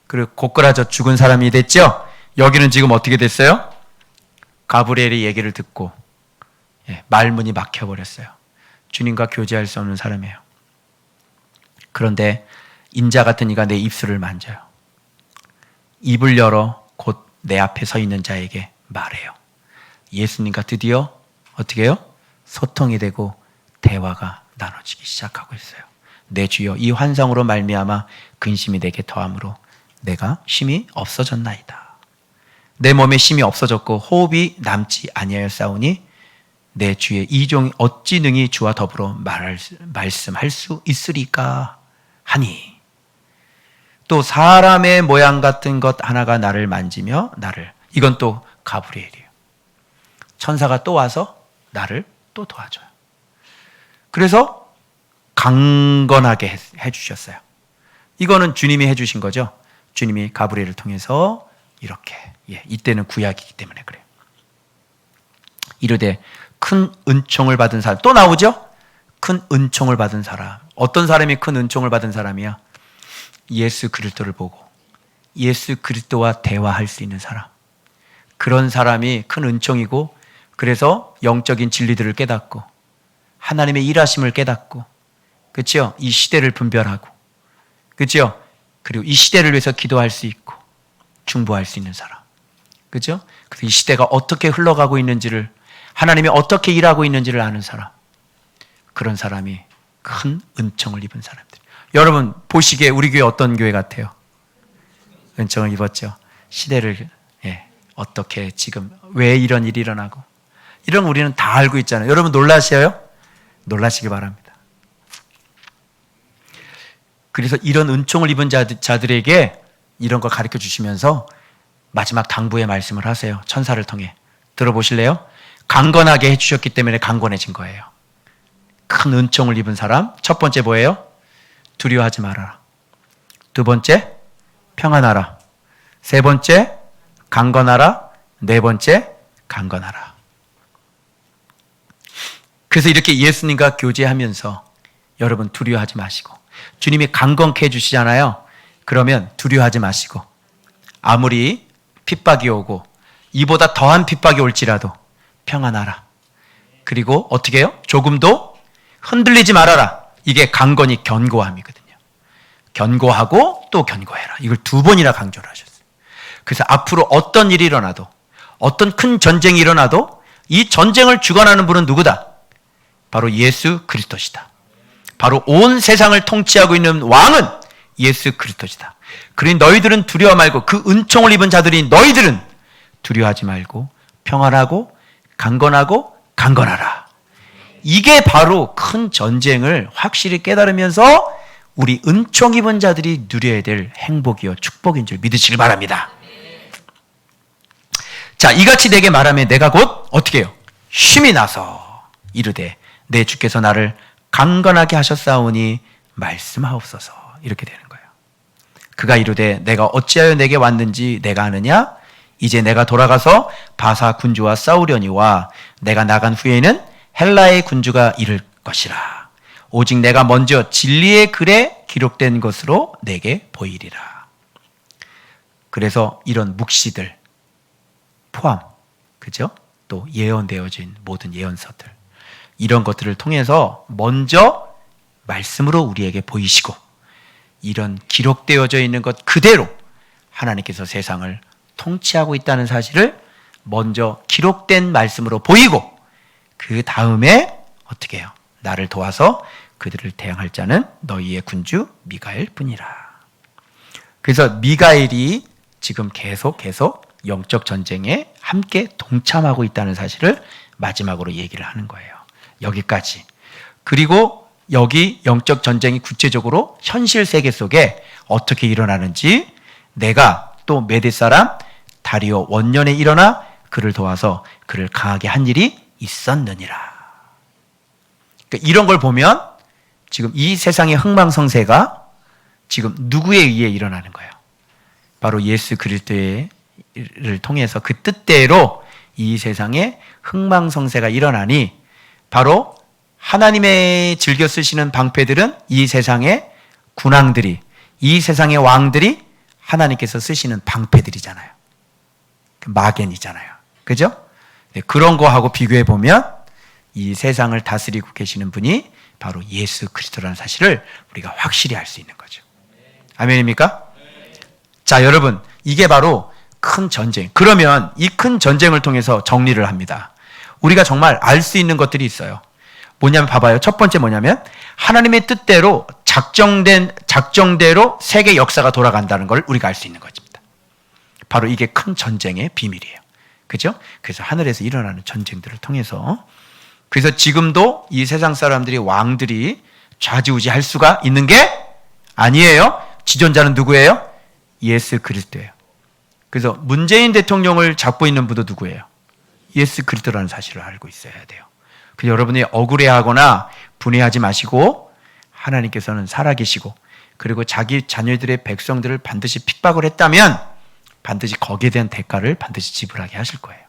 그리고 고꾸라져 죽은 사람이 됐죠? 여기는 지금 어떻게 됐어요? 가브리엘의 얘기를 듣고 말문이 막혀버렸어요. 주님과 교제할 수 없는 사람이에요. 그런데 인자 같은 이가 내 입술을 만져요. 입을 열어 곧 내 앞에 서 있는 자에게 말해요. 예수님과 드디어 어떻게 해요? 소통이 되고 대화가 나눠지기 시작하고 있어요. 내 주여, 이 환상으로 말미암아 근심이 내게 더함으로 내가 쉼이 없어졌나이다. 내 몸에 쉼이 없어졌고 호흡이 남지 아니하였사오니 내 주의 이 종이 어찌 능히 주와 더불어 말씀할 수 있으리까 하니, 또 사람의 모양 같은 것 하나가 나를 만지며 나를, 이건 또 가브리엘이에요. 천사가 또 와서 나를 또 도와줘요. 그래서 강건하게 해주셨어요. 이거는 주님이 해주신 거죠. 주님이 가브리엘을 통해서 이렇게, 이때는 구약이기 때문에 그래요. 이르되 큰 은총을 받은 사람, 또 나오죠? 큰 은총을 받은 사람. 어떤 사람이 큰 은총을 받은 사람이야? 예수 그리스도를 보고 예수 그리스도와 대화할 수 있는 사람. 그런 사람이 큰 은총이고, 그래서 영적인 진리들을 깨닫고 하나님의 일하심을 깨닫고, 그렇죠? 이 시대를 분별하고, 그렇죠? 그리고 이 시대를 위해서 기도할 수 있고 중보할 수 있는 사람. 그렇죠? 그래서 이 시대가 어떻게 흘러가고 있는지를, 하나님이 어떻게 일하고 있는지를 아는 사람. 그런 사람이 큰 은총을 입은 사람들. 여러분 보시기에 우리 교회 어떤 교회 같아요? 은총을 입었죠. 시대를 어떻게 지금 왜 이런 일이 일어나고 이런 거 우리는 다 알고 있잖아요. 여러분 놀라셔요? 놀라시기 바랍니다. 그래서 이런 은총을 입은 자들에게 이런 거 가르쳐 주시면서 마지막 당부의 말씀을 하세요. 천사를 통해. 들어보실래요? 강건하게 해주셨기 때문에 강건해진 거예요. 큰 은총을 입은 사람. 첫 번째 뭐예요? 두려워하지 말아라. 두 번째, 평안하라. 세 번째, 강건하라. 네 번째, 강건하라. 그래서 이렇게 예수님과 교제하면서 여러분 두려워하지 마시고, 주님이 강건케 해주시잖아요. 그러면 두려워하지 마시고, 아무리 핍박이 오고 이보다 더한 핍박이 올지라도 평안하라. 그리고 어떻게 해요? 조금도 흔들리지 말아라. 이게 강건이 견고함이거든요. 견고하고 또 견고해라. 이걸 두 번이나 강조를 하셨어요. 그래서 앞으로 어떤 일이 일어나도, 어떤 큰 전쟁이 일어나도 이 전쟁을 주관하는 분은 누구다? 바로 예수 그리스도시다. 바로 온 세상을 통치하고 있는 왕은 예수 그리스도시다. 그러니 너희들은 두려워 말고, 그 은총을 입은 자들이 너희들은 두려워하지 말고 평안하고 강건하고 강건하라. 이게 바로 큰 전쟁을 확실히 깨달으면서 우리 은총 입은 자들이 누려야 될 행복이요 축복인 줄 믿으시길 바랍니다. 자, 이같이 내게 말하면 내가 곧 어떻게 해요? 쉼이 나서 이르되 내 주께서 나를 강건하게 하셨사오니 말씀하옵소서. 이렇게 되는 거예요. 그가 이르되 내가 어찌하여 내게 왔는지 내가 아느냐? 이제 내가 돌아가서 바사 군주와 싸우려니와 내가 나간 후에는 헬라의 군주가 이를 것이라. 오직 내가 먼저 진리의 글에 기록된 것으로 내게 보이리라. 그래서 이런 묵시들 포함, 그죠? 또 예언되어진 모든 예언서들, 이런 것들을 통해서 먼저 말씀으로 우리에게 보이시고, 이런 기록되어져 있는 것 그대로 하나님께서 세상을 통치하고 있다는 사실을 먼저 기록된 말씀으로 보이고 그 다음에 어떻게 해요? 나를 도와서 그들을 대항할 자는 너희의 군주 미가엘 뿐이라. 그래서 미가엘이 지금 계속 영적 전쟁에 함께 동참하고 있다는 사실을 마지막으로 얘기를 하는 거예요. 여기까지. 그리고 여기 영적 전쟁이 구체적으로 현실 세계 속에 어떻게 일어나는지 내가 또 메대 사람 다리오 원년에 일어나 그를 도와서 그를 강하게 한 일이 있었느니라. 그러니까 이런 걸 보면 지금 이 세상의 흥망성쇠가 지금 누구에 의해 일어나는 거예요? 바로 예수 그리스도를 통해서 그 뜻대로 이 세상에 흥망성쇠가 일어나니 바로 하나님의 즐겨 쓰시는 방패들은 이 세상의 군왕들이, 이 세상의 왕들이 하나님께서 쓰시는 방패들이잖아요. 마겐이잖아요. 그죠? 네, 그런 거하고 비교해 보면 이 세상을 다스리고 계시는 분이 바로 예수 그리스도라는 사실을 우리가 확실히 알 수 있는 거죠. 아멘입니까? 자, 여러분, 이게 바로 큰 전쟁. 그러면 이 큰 전쟁을 통해서 정리를 합니다. 우리가 정말 알 수 있는 것들이 있어요. 뭐냐면 봐봐요. 첫 번째 뭐냐면 하나님의 뜻대로 작정대로 세계 역사가 돌아간다는 걸 우리가 알 수 있는 것입니다. 바로 이게 큰 전쟁의 비밀이에요. 그죠? 그래서 하늘에서 일어나는 전쟁들을 통해서 그래서 지금도 이 세상 사람들이 왕들이 좌지우지 할 수가 있는 게 아니에요. 지존자는 누구예요? 예수 그리스도예요. 그래서 문재인 대통령을 잡고 있는 분도 누구예요? 예수 그리스도라는 사실을 알고 있어야 돼요. 그래서 여러분이 억울해하거나 분해하지 마시고 하나님께서는 살아계시고 그리고 자기 자녀들의 백성들을 반드시 핍박을 했다면 반드시 거기에 대한 대가를 반드시 지불하게 하실 거예요.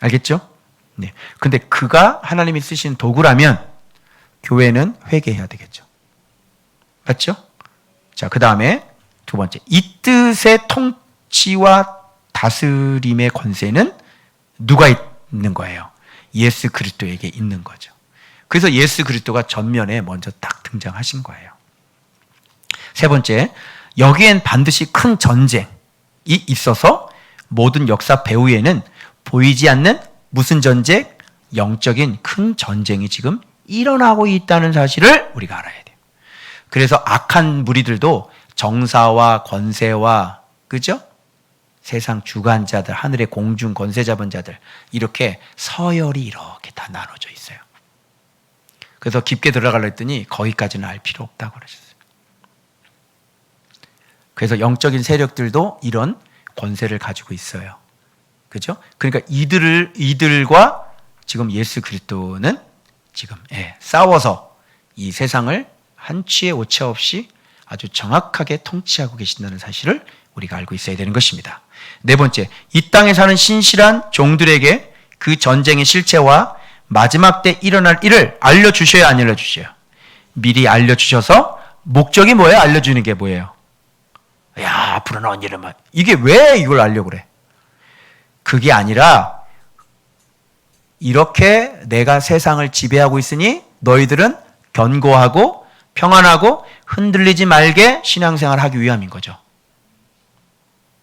알겠죠? 네. 근데 그가 하나님이 쓰신 도구라면 교회는 회개해야 되겠죠. 맞죠? 자, 그 다음에 두 번째. 이 뜻의 통치와 다스림의 권세는 누가 있는 거예요? 예수 그리스도에게 있는 거죠. 그래서 예수 그리스도가 전면에 먼저 딱 등장하신 거예요. 세 번째, 여기엔 반드시 큰 전쟁이 있어서 모든 역사 배후에는 보이지 않는 무슨 전쟁? 영적인 큰 전쟁이 지금 일어나고 있다는 사실을 우리가 알아야 돼요. 그래서 악한 무리들도 정사와 권세와 그죠? 세상 주관자들, 하늘의 공중 권세 잡은 자들 이렇게 서열이 이렇게 다 나눠져 있어요. 그래서 깊게 들어가려 했더니 거기까지는 알 필요 없다고 그러셨어요. 그래서 영적인 세력들도 이런 권세를 가지고 있어요. 그죠? 그러니까 이들과 지금 예수 그리스도는 지금 싸워서 이 세상을 한치의 오차 없이 아주 정확하게 통치하고 계신다는 사실을 우리가 알고 있어야 되는 것입니다. 네 번째, 이 땅에 사는 신실한 종들에게 그 전쟁의 실체와 마지막 때 일어날 일을 알려주셔야 안 알려주셔요? 미리 알려주셔서 목적이 뭐예요? 알려주는 게 뭐예요? 야, 앞으로 나온 일은 이게 왜 이걸 알려고 그래? 그게 아니라 이렇게 내가 세상을 지배하고 있으니 너희들은 견고하고 평안하고 흔들리지 말게 신앙생활을 하기 위함인 거죠.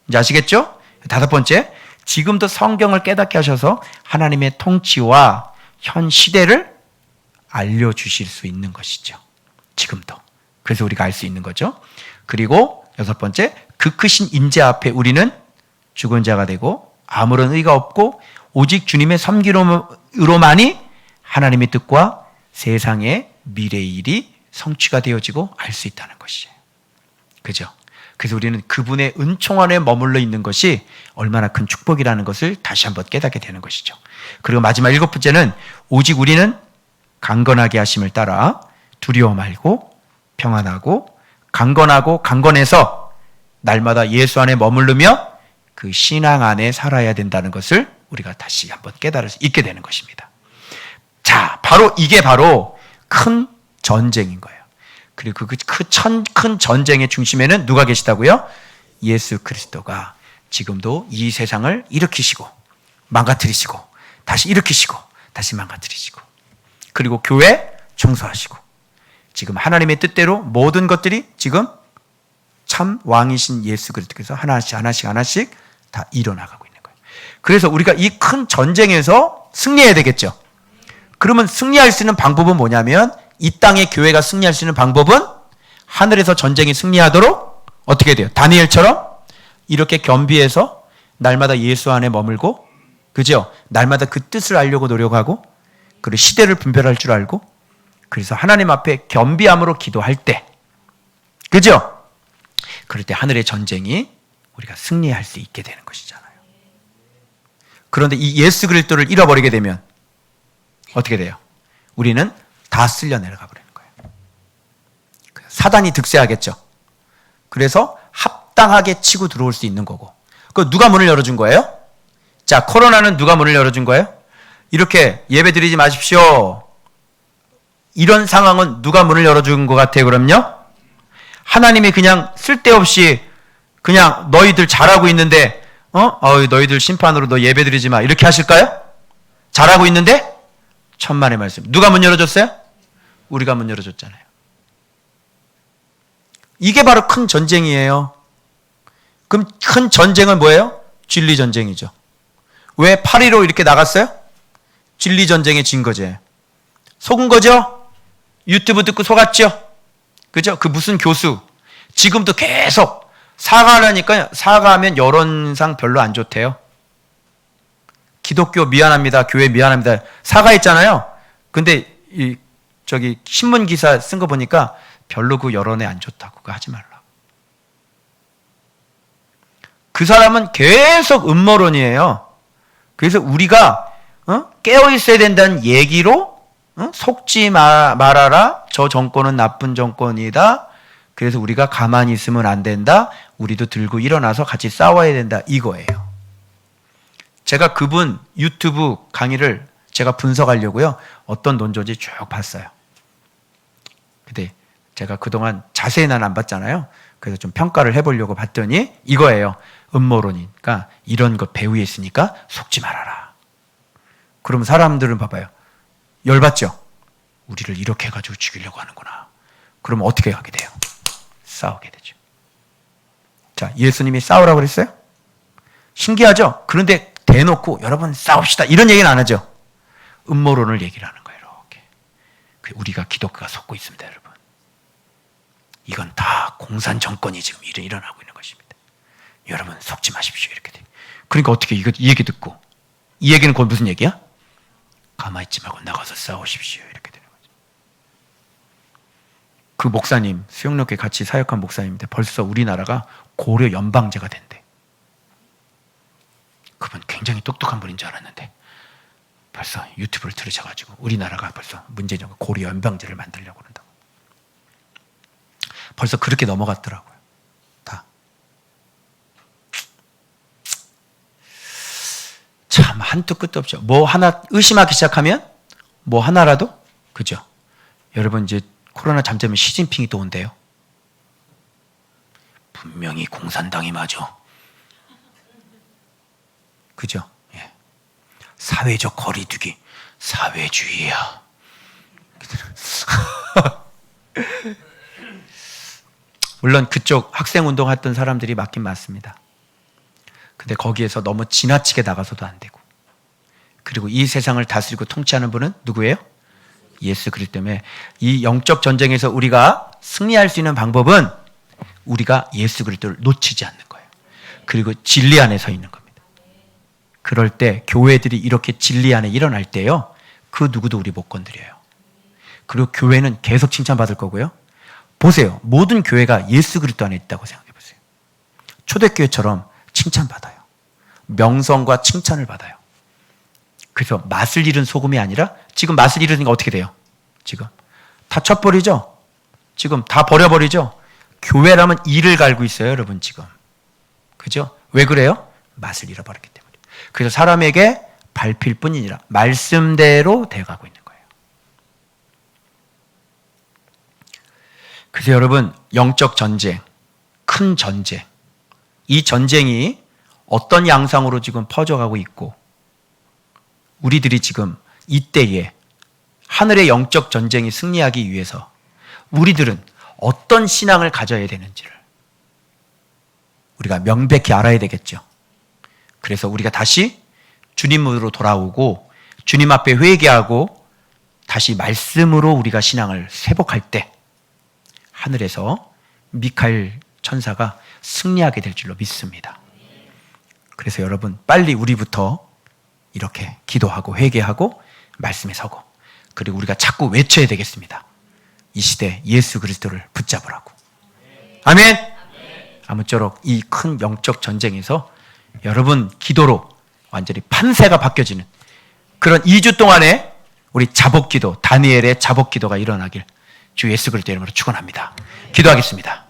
이제 아시겠죠? 다섯 번째, 지금도 성경을 깨닫게 하셔서 하나님의 통치와 현 시대를 알려주실 수 있는 것이죠. 지금도. 그래서 우리가 알 수 있는 거죠. 그리고 여섯 번째, 그 크신 인재 앞에 우리는 죽은 자가 되고 아무런 의가 없고 오직 주님의 섬기로만이 하나님의 뜻과 세상의 미래의 일이 성취가 되어지고 알 수 있다는 것이에요. 그죠? 그래서 우리는 그분의 은총 안에 머물러 있는 것이 얼마나 큰 축복이라는 것을 다시 한번 깨닫게 되는 것이죠. 그리고 마지막 일곱 번째는 오직 우리는 강건하게 하심을 따라 두려워 말고 평안하고 강건해서 날마다 예수 안에 머무르며 그 신앙 안에 살아야 된다는 것을 우리가 다시 한번 깨달을 수 있게 되는 것입니다. 자, 이게 바로 큰 전쟁인 거예요. 그리고 그 큰 전쟁의 중심에는 누가 계시다고요? 예수 그리스도가 지금도 이 세상을 일으키시고 망가뜨리시고 다시 일으키시고 다시 망가뜨리시고 그리고 교회 청소하시고 지금 하나님의 뜻대로 모든 것들이 지금 참 왕이신 예수 그리스도께서 하나씩 다 이뤄나가고 있는 거예요. 그래서 우리가 이 큰 전쟁에서 승리해야 되겠죠. 그러면 승리할 수 있는 방법은 뭐냐면, 이 땅의 교회가 승리할 수 있는 방법은 하늘에서 전쟁이 승리하도록 어떻게 돼요? 다니엘처럼 이렇게 겸비해서 날마다 예수 안에 머물고, 그죠? 날마다 그 뜻을 알려고 노력하고, 그리고 시대를 분별할 줄 알고, 그래서 하나님 앞에 겸비함으로 기도할 때, 그죠? 그럴 때 하늘의 전쟁이 우리가 승리할 수 있게 되는 것이잖아요. 그런데 이 예수 그리스도를 잃어버리게 되면 어떻게 돼요? 우리는 다 쓸려 내려가 버리는 거예요. 사단이 득세하겠죠. 그래서 합당하게 치고 들어올 수 있는 거고. 그 누가 문을 열어준 거예요? 자, 코로나는 누가 문을 열어준 거예요? 이렇게 예배 드리지 마십시오. 이런 상황은 누가 문을 열어준 것 같아요, 그럼요? 하나님이 그냥 쓸데없이 그냥 너희들 잘하고 있는데, 너희들 심판으로 너 예배 드리지 마. 이렇게 하실까요? 잘하고 있는데? 천만의 말씀. 누가 문 열어줬어요? 우리가 문 열어줬잖아요. 이게 바로 큰 전쟁이에요. 그럼 큰 전쟁은 뭐예요? 진리 전쟁이죠. 왜 8.15 이렇게 나갔어요? 진리 전쟁에 진 거지. 속은 거죠? 유튜브 듣고 속았죠? 그죠? 그 무슨 교수. 지금도 계속 사과하니까 사과하면 여론상 별로 안 좋대요. 기독교 미안합니다. 교회 미안합니다. 사과했잖아요. 근데 저기 신문 기사 쓴 거 보니까 별로 그 여론에 안 좋다고. 그거 하지 말라고. 그 사람은 계속 음모론이에요. 그래서 우리가 깨어 있어야 된다는 얘기로 속지 말아라. 저 정권은 나쁜 정권이다. 그래서 우리가 가만히 있으면 안 된다. 우리도 들고 일어나서 같이 싸워야 된다. 이거예요. 제가 그분 유튜브 강의를 제가 분석하려고요. 어떤 논조인지 쭉 봤어요. 근데 제가 그동안 자세히는 안 봤잖아요. 그래서 좀 평가를 해보려고 봤더니 이거예요. 음모론이니까 이런 거 배후에 있으니까 속지 말아라. 그러면 사람들은 봐봐요. 열받죠? 우리를 이렇게 해가지고 죽이려고 하는구나. 그러면 어떻게 하게 돼요? 싸우게 되죠. 자, 예수님이 싸우라고 그랬어요? 신기하죠? 그런데 대놓고 여러분 싸웁시다. 이런 얘기는 안 하죠. 음모론을 얘기를 하는 거예요. 이렇게. 우리가 기독교가 속고 있습니다, 여러분. 이건 다 공산 정권이 지금 일어나고 있는 것입니다. 여러분 속지 마십시오. 이렇게 돼. 그러니까 어떻게 이 얘기 듣고 이 얘기는 곧 무슨 얘기야? 가만히 있지 말고 나가서 싸우십시오. 이렇게 되는 거죠. 그 목사님, 수영역에 같이 사역한 목사님인데 벌써 우리나라가 고려 연방제가 된대. 그분 굉장히 똑똑한 분인 줄 알았는데 벌써 유튜브를 들으셔가지고 우리나라가 벌써 문제점 고려 연방제를 만들려고 그런다고. 벌써 그렇게 넘어갔더라고요. 다. 참 한도 끝도 없죠. 뭐 하나 의심하기 시작하면 뭐 하나라도 그죠? 여러분 이제 코로나 잠재면 시진핑이 또 온대요. 분명히 공산당이 맞아. 그죠? 예. 사회적 거리두기 사회주의야. 물론 그쪽 학생운동 했던 사람들이 맞긴 맞습니다. 근데 거기에서 너무 지나치게 나가서도 안 되고. 그리고 이 세상을 다스리고 통치하는 분은 누구예요? 예수 그리스도 때문에 이 영적 전쟁에서 우리가 승리할 수 있는 방법은 우리가 예수 그리스도를 놓치지 않는 거예요. 그리고 진리 안에 서 있는 겁니다. 그럴 때 교회들이 이렇게 진리 안에 일어날 때요. 그 누구도 우리 못 건드려요. 그리고 교회는 계속 칭찬받을 거고요. 보세요. 모든 교회가 예수 그리스도 안에 있다고 생각해 보세요. 초대교회처럼 칭찬받아요. 명성과 칭찬을 받아요. 그래서 맛을 잃은 소금이 아니라 지금 맛을 잃으니까 어떻게 돼요? 지금 다 쳐버리죠? 지금 다 버려버리죠? 교회라면 이를 갈고 있어요, 여러분 지금. 그죠? 왜 그래요? 맛을 잃어버렸기 때문에. 그래서 사람에게 밟힐 뿐이니라 말씀대로 돼가고 있는 거예요. 그래서 여러분 영적 전쟁, 큰 전쟁, 이 전쟁이 어떤 양상으로 지금 퍼져가고 있고 우리들이 지금 이때에 하늘의 영적 전쟁이 승리하기 위해서 우리들은 어떤 신앙을 가져야 되는지를 우리가 명백히 알아야 되겠죠. 그래서 우리가 다시 주님으로 돌아오고 주님 앞에 회개하고 다시 말씀으로 우리가 신앙을 회복할 때 하늘에서 미카엘 천사가 승리하게 될 줄로 믿습니다. 그래서 여러분 빨리 우리부터 이렇게 기도하고 회개하고 말씀에 서고, 그리고 우리가 자꾸 외쳐야 되겠습니다. 이 시대 예수 그리스도를 붙잡으라고. 아멘. 아무쪼록 이 큰 영적 전쟁에서 여러분 기도로 완전히 판세가 바뀌어지는 그런 2주 동안에 우리 자복기도, 다니엘의 자복기도가 일어나길 주 예수 그리스도 이름으로 축원합니다. 기도하겠습니다.